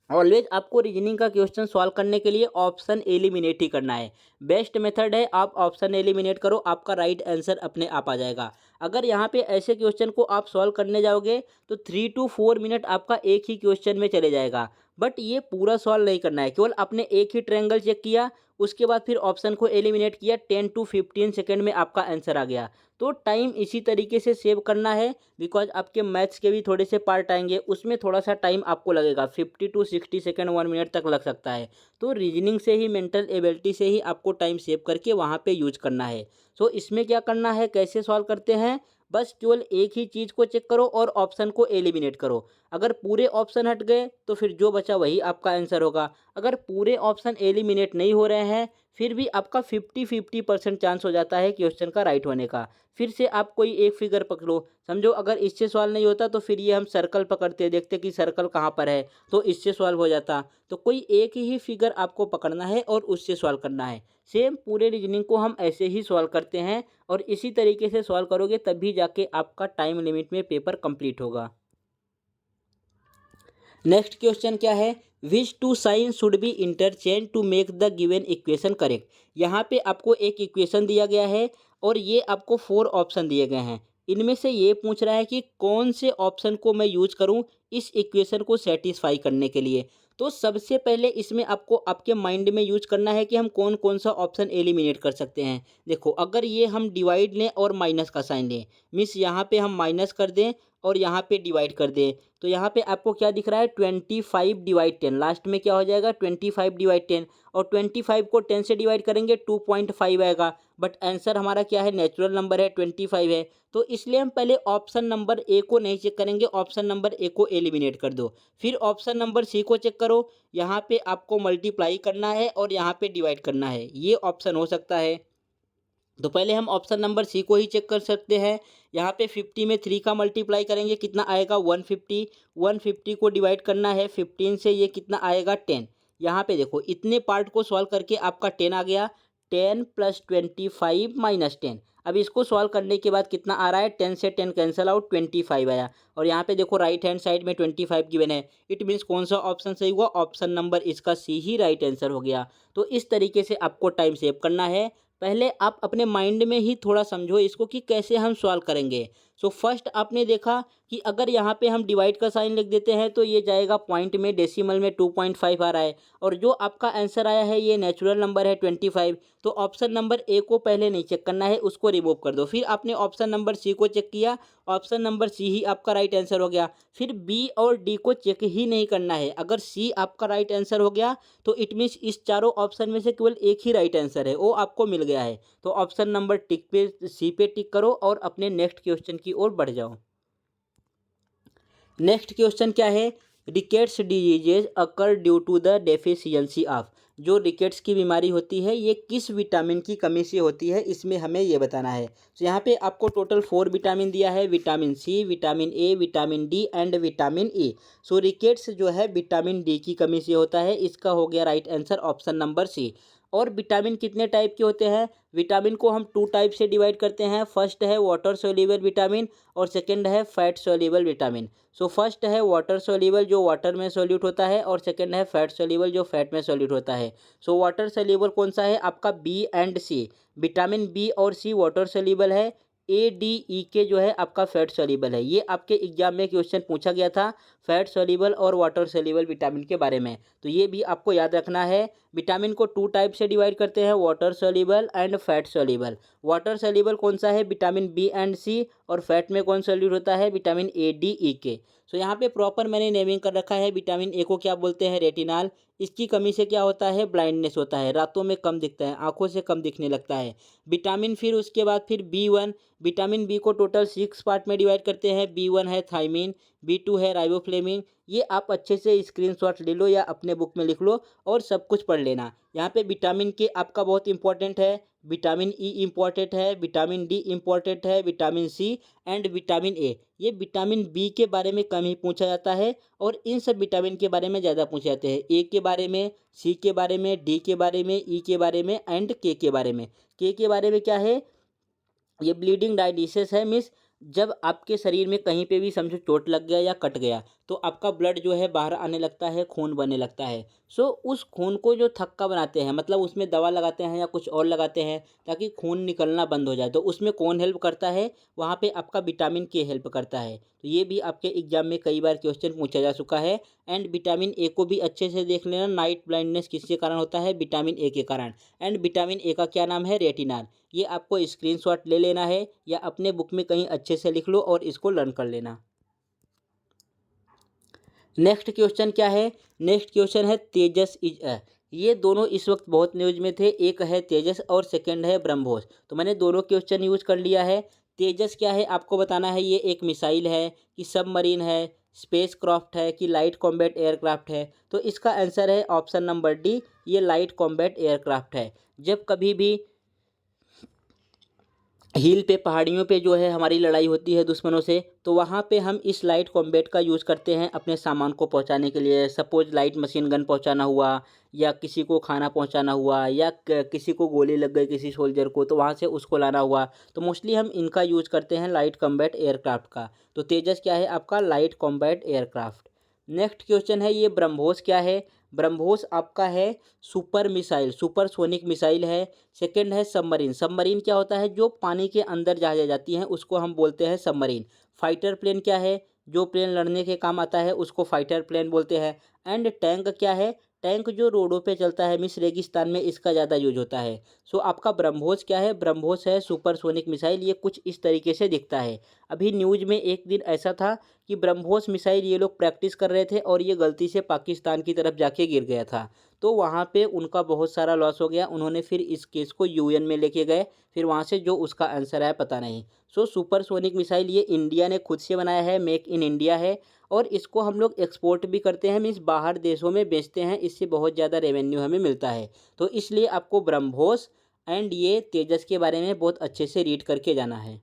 ऑलवेज आपको रीजनिंग का क्वेश्चन सॉल्व करने के लिए ऑप्शन एलिमिनेट ही करना है। बेस्ट मेथड है, आप ऑप्शन एलिमिनेट करो, आपका राइट आंसर अपने आप आ जाएगा। अगर यहाँ पे ऐसे क्वेश्चन को आप सॉल्व करने जाओगे तो 3 to 4 मिनट आपका एक ही क्वेश्चन में चले जाएगा। बट ये पूरा सॉल्व नहीं करना है, केवल आपने एक ही ट्रायंगल चेक किया, उसके बाद फिर ऑप्शन को एलिमिनेट किया, 10 to 15 सेकेंड में आपका आंसर आ गया। तो टाइम इसी तरीके से सेव करना है, बिकॉज आपके मैथ्स के भी थोड़े से पार्ट आएंगे, उसमें थोड़ा सा टाइम आपको लगेगा, 50 to 60 सेकेंड 1 मिनट तक लग सकता है। तो रीजनिंग से ही, मेंटल एबिलिटी से ही आपको टाइम सेव करके वहाँ पे यूज करना है। इसमें क्या करना है, कैसे सॉल्व करते हैं, बस केवल एक ही चीज़ को चेक करो और ऑप्शन को एलिमिनेट करो। अगर पूरे ऑप्शन हट गए तो फिर जो बचा वही आपका आंसर होगा। अगर पूरे ऑप्शन एलिमिनेट नहीं हो रहे हैं, फिर भी आपका 50-50% चांस हो जाता है क्वेश्चन का राइट होने का। फिर से आप कोई एक फिगर पकड़ो, समझो अगर इससे सॉल्व नहीं होता तो फिर ये हम सर्कल पकड़ते, देखते कि सर्कल कहाँ पर है, तो इससे सॉल्व हो जाता। तो कोई एक ही फिगर आपको पकड़ना है और उससे सॉल्व करना है। सेम पूरे रीजनिंग को हम ऐसे ही सॉल्व करते हैं, और इसी तरीके से सॉल्व करोगे तभी जाके आपका टाइम लिमिट में पेपर कंप्लीट होगा। नेक्स्ट क्वेश्चन क्या है, which two sign should be interchange to make the given equation correct. यहाँ पे आपको एक इक्वेशन दिया गया है और ये आपको 4 ऑप्शन दिए गए हैं। इनमें से ये पूछ रहा है कि कौन से ऑप्शन को मैं यूज करूं इस इक्वेशन को सेटिस्फाई करने के लिए। तो सबसे पहले इसमें आपको आपके माइंड में यूज करना है कि हम कौन कौन सा ऑप्शन एलिमिनेट कर सकते हैं। देखो, अगर ये हम डिवाइड लें और माइनस का साइन लें, मीन्स यहाँ पे हम माइनस कर दें और यहाँ पे डिवाइड कर दें, तो यहाँ पे आपको क्या दिख रहा है 25/10। लास्ट में क्या हो जाएगा 25/10, और 25 को 10 से डिवाइड करेंगे 2.5 आएगा। बट आंसर हमारा क्या है, नेचुरल नंबर है, 25 है। तो इसलिए हम पहले ऑप्शन नंबर ए को नहीं चेक करेंगे, ऑप्शन नंबर ए को एलिमिनेट कर दो। फिर ऑप्शन नंबर सी को चेक करो, यहाँ पे आपको मल्टीप्लाई करना है और यहाँ पे डिवाइड करना है, ये ऑप्शन हो सकता है। तो पहले हम ऑप्शन नंबर सी को ही चेक कर सकते हैं। यहाँ पे 50 में 3 का मल्टीप्लाई करेंगे, कितना आएगा 150। 150 को डिवाइड करना है 15 से, ये कितना आएगा 10। यहाँ पे देखो, इतने पार्ट को सॉल्व करके आपका 10 आ गया। 10 + 25 - 10। अब इसको सॉल्व करने के बाद कितना आ रहा है, 10 से 10 कैंसिल आउट, 25 आया। और यहाँ पे देखो राइट हैंड साइड में 25 गिवन है। इट मीन्स कौन सा ऑप्शन सही हुआ, ऑप्शन नंबर इसका सी ही राइट आंसर हो गया। तो इस तरीके से आपको टाइम सेव करना है। पहले आप अपने माइंड में ही थोड़ा समझो इसको कि कैसे हम सॉल्व करेंगे। सो फर्स्ट आपने देखा कि अगर यहाँ पे हम डिवाइड का साइन लिख देते हैं तो ये जाएगा पॉइंट में, डेसिमल में 2.5 आ रहा है। और जो आपका आंसर आया है ये नेचुरल नंबर है 25। तो ऑप्शन नंबर ए को पहले नहीं चेक करना है, उसको रिमूव कर दो। फिर आपने ऑप्शन नंबर सी को चेक किया, ऑप्शन नंबर सी ही आपका राइट आंसर हो गया। फिर बी और डी को चेक ही नहीं करना है। अगर सी आपका राइट आंसर हो गया तो इट मीन्स इस चारों ऑप्शन में से केवल एक ही राइट आंसर है, वो आपको मिल गया है। तो ऑप्शन नंबर टिक पे, सी पे टिक करो और अपने नेक्स्ट क्वेश्चन की ओर बढ़ जाओ। नेक्स्ट क्वेश्चन क्या है, rickets diseases occur due to the deficiency of. जो रिकेट्स की बीमारी होती है ये किस विटामिन की कमी से होती है, इसमें हमें ये बताना है। तो यहाँ पे आपको टोटल 4 विटामिन दिया है, vitamin C, vitamin A, vitamin D and vitamin E. So rickets जो है विटामिन डी की कमी से होता है, इसका हो गया right answer option number C. और विटामिन कितने टाइप के होते हैं, विटामिन को हम 2 टाइप से डिवाइड करते हैं। फर्स्ट है वाटर सोल्यूबल विटामिन और सेकंड है fat soluble vitamin. So first है वाटर सोल्यूबल जो वाटर में सोल्यूट होता है, और सेकंड है फैट सोल्यूबल जो फैट में सोल्यूट होता है। सो वाटर सोल्यूबल कौन सा है आपका, B and C. Vitamin B और सी वाटर सोल्यूबल है, ए डी ई के जो है आपका फैट सोल्यूबल है। ये आपके एग्जाम में क्वेश्चन पूछा गया था फैट सोल्यूबल और वाटर सोल्यूबल विटामिन के बारे में, तो ये भी आपको याद रखना है। विटामिन को 2 टाइप से डिवाइड करते हैं, water soluble and fat soluble. Water soluble कौन सा है, विटामिन बी एंड सी, और फैट में कौन सोल्यूट होता है, विटामिन ए डी ई के। सो यहाँ पे प्रॉपर मैंने नेमिंग कर रखा है। विटामिन ए को क्या बोलते हैं, रेटिनाल। इसकी कमी से क्या होता है, ब्लाइंडनेस होता है, रातों में कम दिखता है, आंखों से कम दिखने लगता है। विटामिन फिर उसके बाद फिर बी1। विटामिन बी को टोटल 6 पार्ट में डिवाइड करते हैं। बी1 है थायमिन, बी2 है राइबोफ्लेविन। ये आप अच्छे से स्क्रीनशॉट ले लो या अपने बुक में लिख लो और सब कुछ पढ़ लेना। यहाँ पे विटामिन के आपका बहुत इंपॉर्टेंट है, विटामिन ई इम्पॉर्टेंट है, विटामिन डी इम्पॉर्टेंट है, vitamin C and vitamin A. ये विटामिन बी के बारे में कम ही पूछा जाता है और इन सब विटामिन के बारे में ज़्यादा पूछे जाते हैं। ए के बारे में, सी के बारे में, डी के बारे में, ई के बारे में एंड के बारे में। के बारे में क्या है, ये ब्लीडिंग डायलिसिस है, मीन्स जब आपके शरीर में कहीं पे भी समझो चोट लग गया या कट गया तो आपका ब्लड जो है बाहर आने लगता है, खून बनने लगता है। सो उस खून को जो थक्का बनाते हैं, मतलब उसमें दवा लगाते हैं या कुछ और लगाते हैं ताकि खून निकलना बंद हो जाए, तो उसमें कौन हेल्प करता है, वहाँ पे आपका विटामिन के हेल्प करता है। तो ये भी आपके एग्जाम में कई बार क्वेश्चन पूछा जा चुका है। एंड विटामिन ए को भी अच्छे से देख लेना, नाइट ब्लाइंडनेस किसके कारण होता है, विटामिन ए के कारण। एंड विटामिन ए का क्या नाम है, रेटिनाल। ये आपको स्क्रीनशॉट ले लेना है या अपने बुक में कहीं अच्छे से लिख लो और इसको लर्न कर लेना। नेक्स्ट क्वेश्चन क्या है, नेक्स्ट क्वेश्चन है तेजस इज अ। ये दोनों इस वक्त बहुत न्यूज में थे, एक है तेजस और सेकंड है ब्रह्मोस। तो मैंने दोनों क्वेश्चन यूज कर लिया है। तेजस क्या है आपको बताना है, ये एक मिसाइल है कि सबमरीन है, स्पेस क्राफ्ट है कि लाइट कॉम्बैट एयरक्राफ्ट है। तो इसका आंसर है ऑप्शन नंबर डी, ये लाइट कॉम्बैट एयरक्राफ्ट है। जब कभी भी हिल पे, पहाड़ियों पे जो है हमारी लड़ाई होती है दुश्मनों से, तो वहाँ पे हम इस लाइट कॉम्बैट का यूज़ करते हैं अपने सामान को पहुँचाने के लिए। सपोज लाइट मशीन गन पहुँचाना हुआ या किसी को खाना पहुँचाना हुआ या किसी को गोली लग गई किसी सोल्जर को, तो वहाँ से उसको लाना हुआ, तो मोस्टली हम इनका यूज़ करते हैं लाइट कॉम्बैट एयरक्राफ्ट का। तो तेजस क्या है आपका, light combat aircraft. Next question है ये ब्रह्मोस क्या है। ब्रह्मोस आपका है सुपर मिसाइल, सुपरसोनिक मिसाइल है। सेकंड है सबमरीन, सबमरीन क्या होता है, जो पानी के अंदर जहाज़ें जाती हैं उसको हम बोलते हैं सबमरीन। फाइटर प्लेन क्या है, जो प्लेन लड़ने के काम आता है उसको फाइटर प्लेन बोलते हैं। एंड टैंक क्या है, टैंक जो रोडों पे चलता है, मिस रेगिस्तान में इसका ज़्यादा यूज होता है। सो आपका ब्रह्मोस क्या है, ब्रह्मोस है सुपरसोनिक मिसाइल। ये कुछ इस तरीके से दिखता है। अभी न्यूज़ में एक दिन ऐसा था कि ब्रह्मोस मिसाइल ये लोग प्रैक्टिस कर रहे थे और ये गलती से पाकिस्तान की तरफ जाके गिर गया था, तो वहाँ पे उनका बहुत सारा लॉस हो गया। उन्होंने फिर इस केस को यूएन में लेके गए, फिर वहाँ से जो उसका आंसर आया पता नहीं। सो सुपरसोनिक मिसाइल ये इंडिया ने खुद से बनाया है, मेक इन इंडिया है, और इसको हम लोग एक्सपोर्ट भी करते हैं, मीन्स बाहर देशों में बेचते हैं, इससे बहुत ज़्यादा रेवेन्यू हमें मिलता है। तो इसलिए आपको ब्रह्मोस एंड ये तेजस के बारे में बहुत अच्छे से रीड करके जाना है।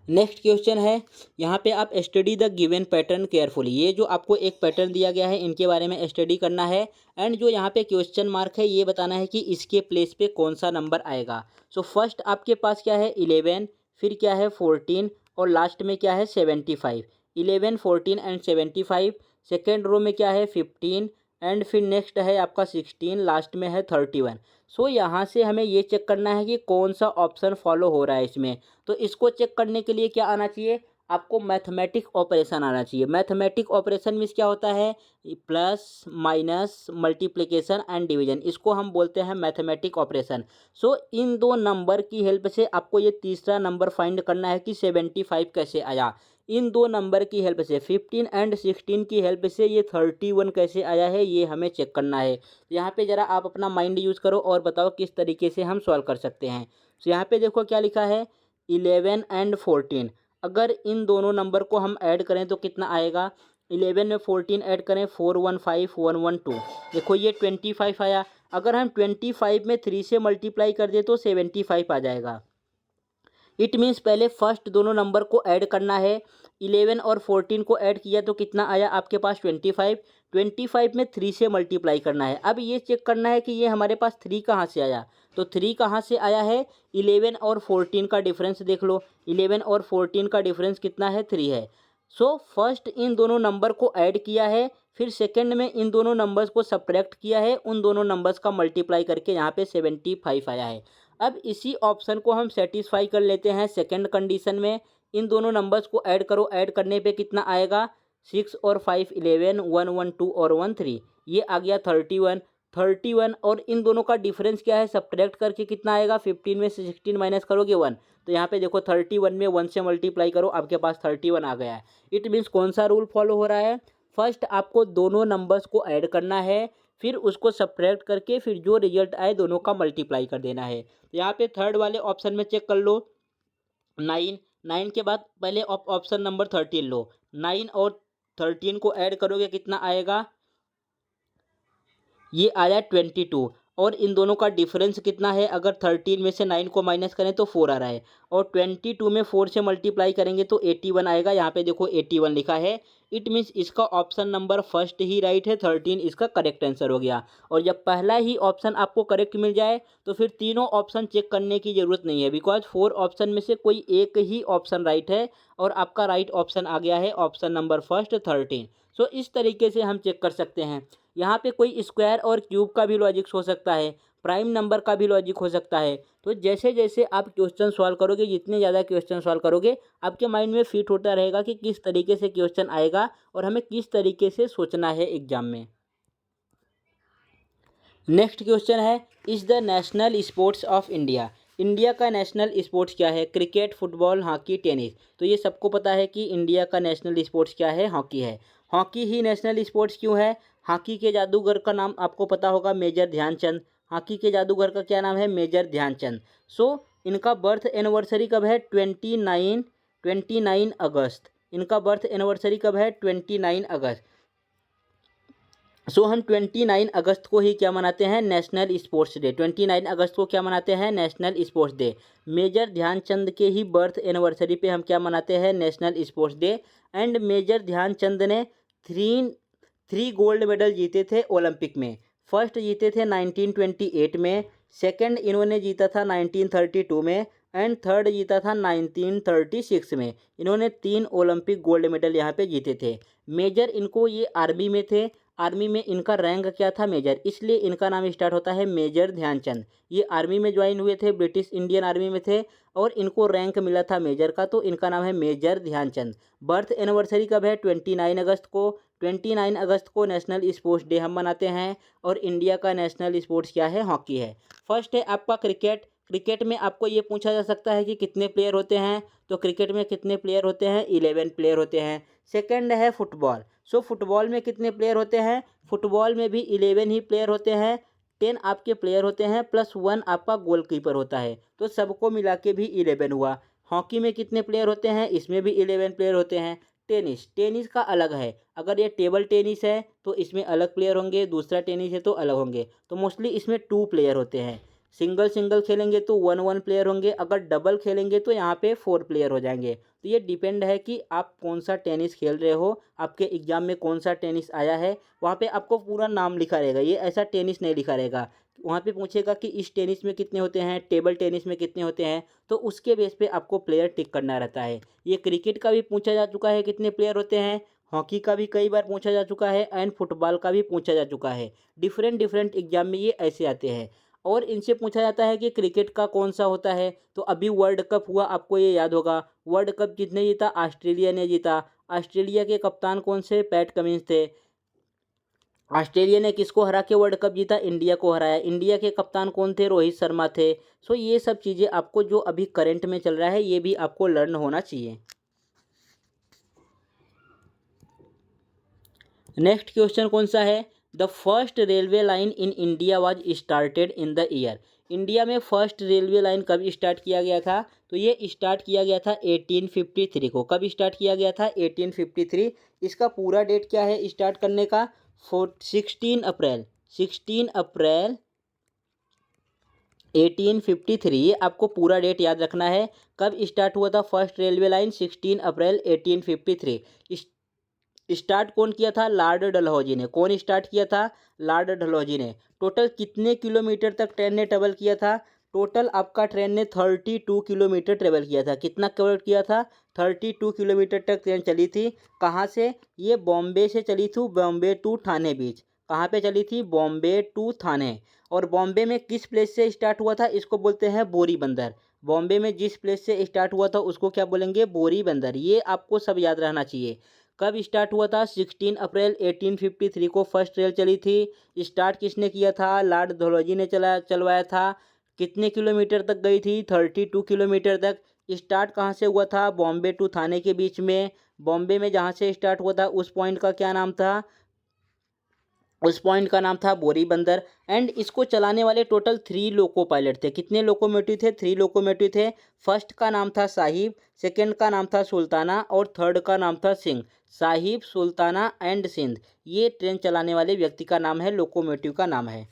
नेक्स्ट क्वेश्चन है, यहाँ पे आप study the given pattern carefully. ये जो आपको एक पैटर्न दिया गया है इनके बारे में स्टडी करना है। एंड जो यहाँ पे क्वेश्चन मार्क है ये बताना है कि इसके प्लेस पे कौन सा नंबर आएगा। सो फर्स्ट आपके पास क्या है 11, फिर क्या है 14 और लास्ट में क्या है 75। 11, 14 एंड 75। सेकेंड रो में क्या है 15 एंड फिर नेक्स्ट है आपका 16, लास्ट में है 31। सो यहाँ से हमें ये चेक करना है कि कौन सा ऑप्शन फॉलो हो रहा है इसमें। तो इसको चेक करने के लिए क्या आना चाहिए, आपको मैथमेटिक ऑपरेशन आना चाहिए। मैथमेटिक ऑपरेशन मीन्स क्या होता है, plus minus multiplication and division, इसको हम बोलते हैं मैथमेटिक ऑपरेशन। सो इन दो नंबर की हेल्प से आपको ये तीसरा नंबर फाइंड करना है कि 75 कैसे आया। इन दो नंबर की हेल्प से 15 एंड 16 की हेल्प से ये 31 कैसे आया है, ये हमें चेक करना है। यहाँ पे ज़रा आप अपना माइंड यूज़ करो और बताओ किस तरीके से हम सॉल्व कर सकते हैं। तो यहाँ पे देखो क्या लिखा है 11 एंड 14। अगर इन दोनों नंबर को हम ऐड करें तो कितना आएगा, 11 में 14 ऐड करें 415 112, देखो ये 25 आया। अगर हम 25 में 3 से मल्टीप्लाई कर दें तो 75 आ जाएगा। इट मीन्स पहले फर्स्ट दोनों नंबर को ऐड करना है। 11 और 14 को ऐड किया तो कितना आया आपके पास 25। 25 में 3 से मल्टीप्लाई करना है। अब ये चेक करना है कि ये हमारे पास 3 कहाँ से आया। तो 3 कहाँ से आया है, 11 और 14 का डिफरेंस देख लो। 11 और 14 का डिफरेंस कितना है, 3 है। सो फर्स्ट इन दोनों नंबर को ऐड किया है, फिर सेकंड में इन दोनों नंबर्स को सब्ट्रैक्ट किया है, उन दोनों नंबर्स का मल्टीप्लाई करके यहाँ पे 75 आया है। अब इसी ऑप्शन को हम सेटिस्फाई कर लेते हैं सेकंड कंडीशन में। इन दोनों नंबर्स को ऐड करो, ऐड करने पे कितना आएगा, 6 और 5 11, 1 1 2 और 1 3, ये आ गया 31। 31 और इन दोनों का डिफरेंस क्या है, सब्ट्रैक्ट करके कितना आएगा, 15 में से 16 माइनस करोगे 1, तो यहाँ पे देखो 31 में 1 से मल्टीप्लाई करो, आपके पास 31 आ गया है। इट मीन्स कौन सा रूल फॉलो हो रहा है, फर्स्ट आपको दोनों नंबर्स को ऐड करना है, फिर उसको सब्ट्रैक्ट करके फिर जो रिजल्ट आए दोनों का मल्टीप्लाई कर देना है। तो यहाँ पे थर्ड वाले ऑप्शन में चेक कर लो 9, 9 के बाद पहले ऑप्शन नंबर 13 लो। 9 और 13 को ऐड करोगे कितना आएगा, ये आया 22। और इन दोनों का डिफरेंस कितना है, अगर 13 में से 9 को माइनस करें तो 4 आ रहा है, और 22 में 4 से मल्टीप्लाई करेंगे तो 81 आएगा। यहाँ पे देखो 81 लिखा है। इट मीन्स इसका ऑप्शन नंबर फर्स्ट ही राइट है, 13 इसका करेक्ट आंसर हो गया। और जब पहला ही ऑप्शन आपको करेक्ट मिल जाए तो फिर तीनों ऑप्शन चेक करने की ज़रूरत नहीं है, बिकॉज 4 ऑप्शन में से कोई एक ही ऑप्शन राइट है और आपका राइट ऑप्शन आ गया है ऑप्शन नंबर फर्स्ट 13। सो इस तरीके से हम चेक कर सकते हैं। यहाँ पे कोई स्क्वायर और क्यूब का भी लॉजिक हो सकता है, प्राइम नंबर का भी लॉजिक हो सकता है। तो जैसे जैसे आप क्वेश्चन सॉल्व करोगे, जितने ज़्यादा क्वेश्चन सॉल्व करोगे, आपके माइंड में फिट होता रहेगा कि किस तरीके से क्वेश्चन आएगा और हमें किस तरीके से सोचना है एग्जाम में। नेक्स्ट क्वेश्चन है, is the national sports of India. India का नेशनल स्पोर्ट्स क्या है, क्रिकेट, फुटबॉल, हॉकी, टेनिस। तो ये सबको पता है कि इंडिया का नेशनल स्पोर्ट्स क्या है, हॉकी है। हॉकी ही नेशनल स्पोर्ट्स क्यों है, हॉकी के जादूगर का नाम आपको पता होगा, मेजर ध्यानचंद। हॉकी के जादूगर का क्या नाम है, मेजर ध्यानचंद। सो इनका बर्थ एनिवर्सरी कब है, 29 अगस्त। इनका बर्थ एनिवर्सरी कब है, 29 अगस्त। सो हम 29 अगस्त को ही क्या मनाते हैं, नेशनल स्पोर्ट्स डे। 29 अगस्त को क्या मनाते हैं, national sports day. Major Dhyanchand के ही बर्थ एनिवर्सरी पे हम क्या मनाते हैं, national sports day. And major Dhyanchand ने थ्री गोल्ड मेडल जीते थे ओलंपिक में। फर्स्ट जीते थे 1928 में, सेकंड इन्होंने जीता था 1932 में, एंड थर्ड जीता था 1936 में। इन्होंने 3 ओलंपिक गोल्ड मेडल यहाँ पे जीते थे। मेजर इनको ये आर्मी में थे, आर्मी में इनका रैंक क्या था, मेजर, इसलिए इनका नाम स्टार्ट होता है मेजर ध्यानचंद। ये आर्मी में ज्वाइन हुए थे, ब्रिटिश इंडियन आर्मी में थे और इनको रैंक मिला था मेजर का, तो इनका नाम है मेजर ध्यानचंद। बर्थ एनिवर्सरी कब है, 29 अगस्त को। 29 अगस्त को नेशनल स्पोर्ट्स डे हम मनाते हैं और इंडिया का नेशनल स्पोर्ट्स क्या है, हॉकी है। फर्स्ट है आपका क्रिकेट। क्रिकेट में आपको ये पूछा जा सकता है कि कितने प्लेयर होते हैं, तो क्रिकेट में कितने प्लेयर होते हैं, 11 प्लेयर होते हैं। सेकंड है फुटबॉल। सो फुटबॉल में कितने प्लेयर होते हैं, फुटबॉल में भी 11 ही प्लेयर होते हैं। 10 आपके प्लेयर होते हैं +1 आपका गोलकीपर होता है, तो सबको मिला के भी 11 हुआ। हॉकी में कितने प्लेयर होते हैं, इसमें भी 11 प्लेयर होते हैं। टेनिस, टेनिस का अलग है, अगर ये टेबल टेनिस है तो इसमें अलग प्लेयर होंगे, दूसरा टेनिस है तो अलग होंगे, तो मोस्टली इसमें 2 प्लेयर होते हैं। सिंगल सिंगल खेलेंगे तो 1 प्लेयर होंगे, अगर डबल खेलेंगे तो यहाँ पे 4 प्लेयर हो जाएंगे। तो ये डिपेंड है कि आप कौन सा टेनिस खेल रहे हो, आपके एग्जाम में कौन सा टेनिस आया है, वहाँ पे आपको पूरा नाम लिखा रहेगा, ये ऐसा टेनिस नहीं लिखा रहेगा। वहाँ पे पूछेगा कि इस टेनिस में कितने होते हैं, टेबल टेनिस में कितने होते हैं, तो उसके बेस पे आपको प्लेयर टिक करना रहता है। ये क्रिकेट का भी पूछा जा चुका है कितने प्लेयर होते हैं, हॉकी का भी कई बार पूछा जा चुका है एंड फुटबॉल का भी पूछा जा चुका है। डिफरेंट डिफरेंट एग्जाम में ये ऐसे आते हैं। और इनसे पूछा जाता है कि क्रिकेट का कौन सा होता है, तो अभी वर्ल्ड कप हुआ, आपको ये याद होगा। वर्ल्ड कप किसने जीता, ऑस्ट्रेलिया ने जीता। ऑस्ट्रेलिया के कप्तान कौन से, पैट कमिंस थे। ऑस्ट्रेलिया ने किसको हरा के वर्ल्ड कप जीता, इंडिया को हराया। इंडिया के कप्तान कौन थे, रोहित शर्मा थे। सो ये सब चीज़ें आपको जो अभी करंट में चल रहा है ये भी आपको लर्न होना चाहिए। नेक्स्ट क्वेश्चन कौन सा है, the first railway line in India was started in the year. India में फर्स्ट रेलवे लाइन कब स्टार्ट किया गया था, तो ये स्टार्ट किया गया था 1853 को। कब स्टार्ट किया गया था, 1853। इसका पूरा डेट क्या है स्टार्ट करने का, 16 अप्रैल 16 अप्रैल 1853। ये आपको पूरा डेट याद रखना है, कब स्टार्ट हुआ था फर्स्ट रेलवे लाइन, 16 अप्रैल 1853। स्टार्ट कौन किया था, लॉर्ड डलहौजी ने। कौन स्टार्ट किया था, लॉर्ड डलहौजी ने। टोटल कितने किलोमीटर तक ट्रेन ने ट्रेवल किया था, टोटल आपका ट्रेन ने 32 किलोमीटर ट्रेवल किया था। कितना कवर किया था, 32 किलोमीटर तक ट्रेन चली थी। कहाँ से, ये बॉम्बे से चली थी, बॉम्बे टू ठाणे बीच। कहाँ पे चली थी, बॉम्बे टू ठाणे। और बॉम्बे में किस प्लेस से स्टार्ट हुआ था, इसको बोलते हैं बोरी बंदर। बॉम्बे में जिस प्लेस से स्टार्ट हुआ था उसको क्या बोलेंगे, बोरी बंदर। ये आपको सब याद रहना चाहिए। कब स्टार्ट हुआ था, 16 अप्रैल 1853 को फर्स्ट रेल चली थी। स्टार्ट किसने किया था, लॉर्ड डलहौजी ने चलवाया था। कितने किलोमीटर तक गई थी, 32 किलोमीटर तक। स्टार्ट कहाँ से हुआ था, बॉम्बे टू ठाणे के बीच में। बॉम्बे में जहाँ से स्टार्ट हुआ था उस पॉइंट का क्या नाम था, उस पॉइंट का नाम था बोरी बंदर। एंड इसको चलाने वाले टोटल 3 लोको पायलट थे। कितने लोकोमोटिव थे, 3 लोकोमोटिव थे। फर्स्ट का नाम था साहिब, सेकंड का नाम था सुल्ताना और थर्ड का नाम था सिंह। साहिब, सुल्ताना एंड सिंध, ये ट्रेन चलाने वाले व्यक्ति का नाम है, लोकोमोटिव का नाम है।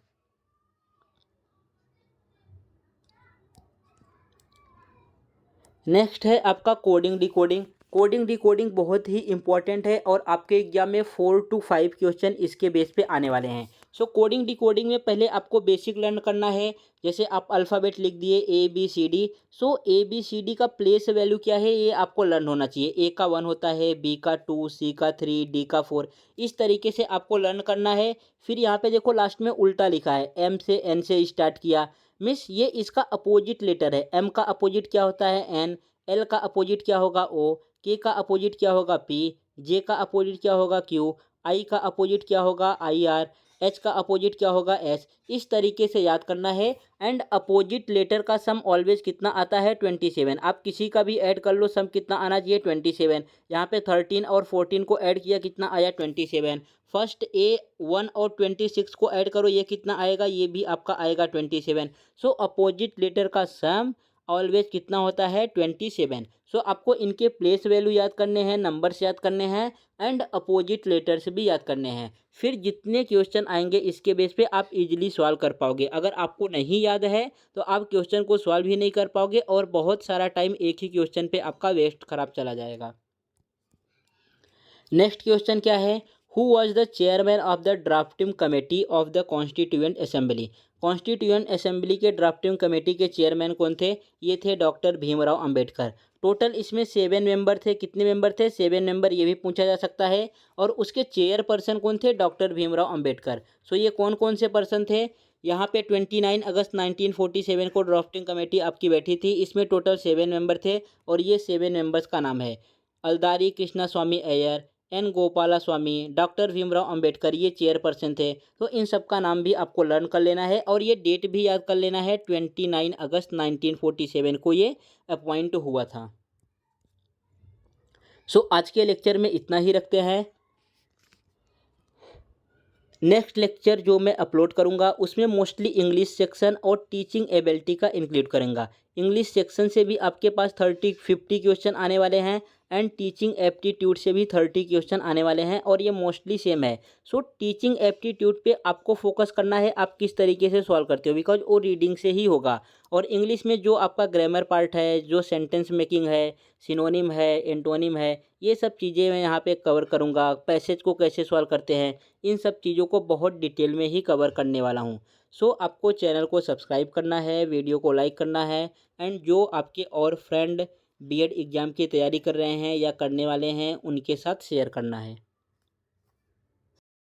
नेक्स्ट है आपका कोडिंग डिकोडिंग। कोडिंग डिकोडिंग बहुत ही इंपॉर्टेंट है और आपके एग्जाम में 4 to 5 क्वेश्चन इसके बेस पे आने वाले हैं। सो कोडिंग डिकोडिंग में पहले आपको बेसिक लर्न करना है। जैसे आप अल्फ़ाबेट लिख दिए ABCD। सो ABCD का प्लेस वैल्यू क्या है ये आपको लर्न होना चाहिए। A का 1 होता है, B का 2, C का 3, D का 4। इस तरीके से आपको लर्न करना है। फिर यहाँ पे देखो लास्ट में उल्टा लिखा है, M से N से स्टार्ट किया, मिस ये इसका अपोजिट लेटर है। M का अपोजिट क्या होता है, N। L का अपोजिट क्या होगा, O। K का अपोजिट क्या होगा, P। J का अपोजिट क्या होगा, Q। I का अपोजिट क्या होगा, IR। H का अपोजिट क्या होगा, S। इस तरीके से याद करना है। एंड अपोजिट लेटर का सम ऑलवेज कितना आता है, 27। आप किसी का भी ऐड कर लो, सम कितना आना चाहिए, 27। यहाँ पे 13 और 14 को ऐड किया, कितना आया, 27। फर्स्ट A1 और 26 को ऐड करो, ये कितना आएगा, ये भी आपका आएगा 27। सो अपोजिट लेटर का सम ऑलवेज कितना होता है, 27। सो आपको इनके प्लेस वैल्यू याद करने हैं, नंबर्स याद करने हैं एंड अपोजिट लेटर्स भी याद करने हैं। फिर जितने क्वेश्चन आएंगे इसके बेस पे आप इजीली सॉल्व कर पाओगे। अगर आपको नहीं याद है तो आप क्वेश्चन को सॉल्व ही नहीं कर पाओगे और बहुत सारा टाइम एक ही क्वेश्चन पे आपका वेस्ट खराब चला जाएगा। नेक्स्ट क्वेश्चन क्या है, who was the chairman of the drafting committee of the constituent assembly. Constituent assembly के ड्राफ्टिंग कमेटी के चेयरमैन कौन थे? ये थे डॉक्टर भीमराव अंबेडकर। टोटल इसमें 7 मेंबर थे। कितने मेंबर थे? 7 मेंबर, ये भी पूछा जा सकता है। और उसके चेयरपर्सन कौन थे? डॉक्टर भीमराव अंबेडकर। सो ये कौन कौन से पर्सन थे? यहाँ पे 29 अगस्त 1947 को ड्राफ्टिंग कमेटी आपकी बैठी थी। इसमें टोटल 7 मेंबर थे और ये 7 मेंबर्स का नाम है अलदारी कृष्णा स्वामी अय्यर, एन गोपाला स्वामी, डॉक्टर भीमराव अंबेडकर, ये चेयरपर्सन थे। तो इन सब का नाम भी आपको लर्न कर लेना है और ये डेट भी याद कर लेना है, 29 अगस्त 1947 को ये अपॉइंट हुआ था। सो आज के लेक्चर में इतना ही रखते हैं। नेक्स्ट लेक्चर जो मैं अपलोड करूंगा उसमें मोस्टली इंग्लिश सेक्शन और टीचिंग एबिलिटी का इंक्लूड करूंगा। इंग्लिश सेक्शन से भी आपके पास 30-50 क्वेश्चन आने वाले हैं एंड टीचिंग एप्टीट्यूड से भी 30 क्वेश्चन आने वाले हैं और ये मोस्टली सेम है। सो टीचिंग एप्टीट्यूड पे आपको फोकस करना है, आप किस तरीके से सॉल्व करते हो, बिकॉज वो रीडिंग से ही होगा। और इंग्लिश में जो आपका ग्रामर पार्ट है, जो सेंटेंस मेकिंग है, सिनोनिम है, एंटोनिम है, ये सब चीज़ें मैं यहाँ पे कवर करूँगा। पैसेज को कैसे सॉल्व करते हैं, इन सब चीज़ों को बहुत डिटेल में ही कवर करने वाला हूँ। सो आपको चैनल को सब्सक्राइब करना है, वीडियो को लाइक करना है एंड जो आपके और फ्रेंड बीएड एग्ज़ाम की तैयारी कर रहे हैं या करने वाले हैं उनके साथ शेयर करना है।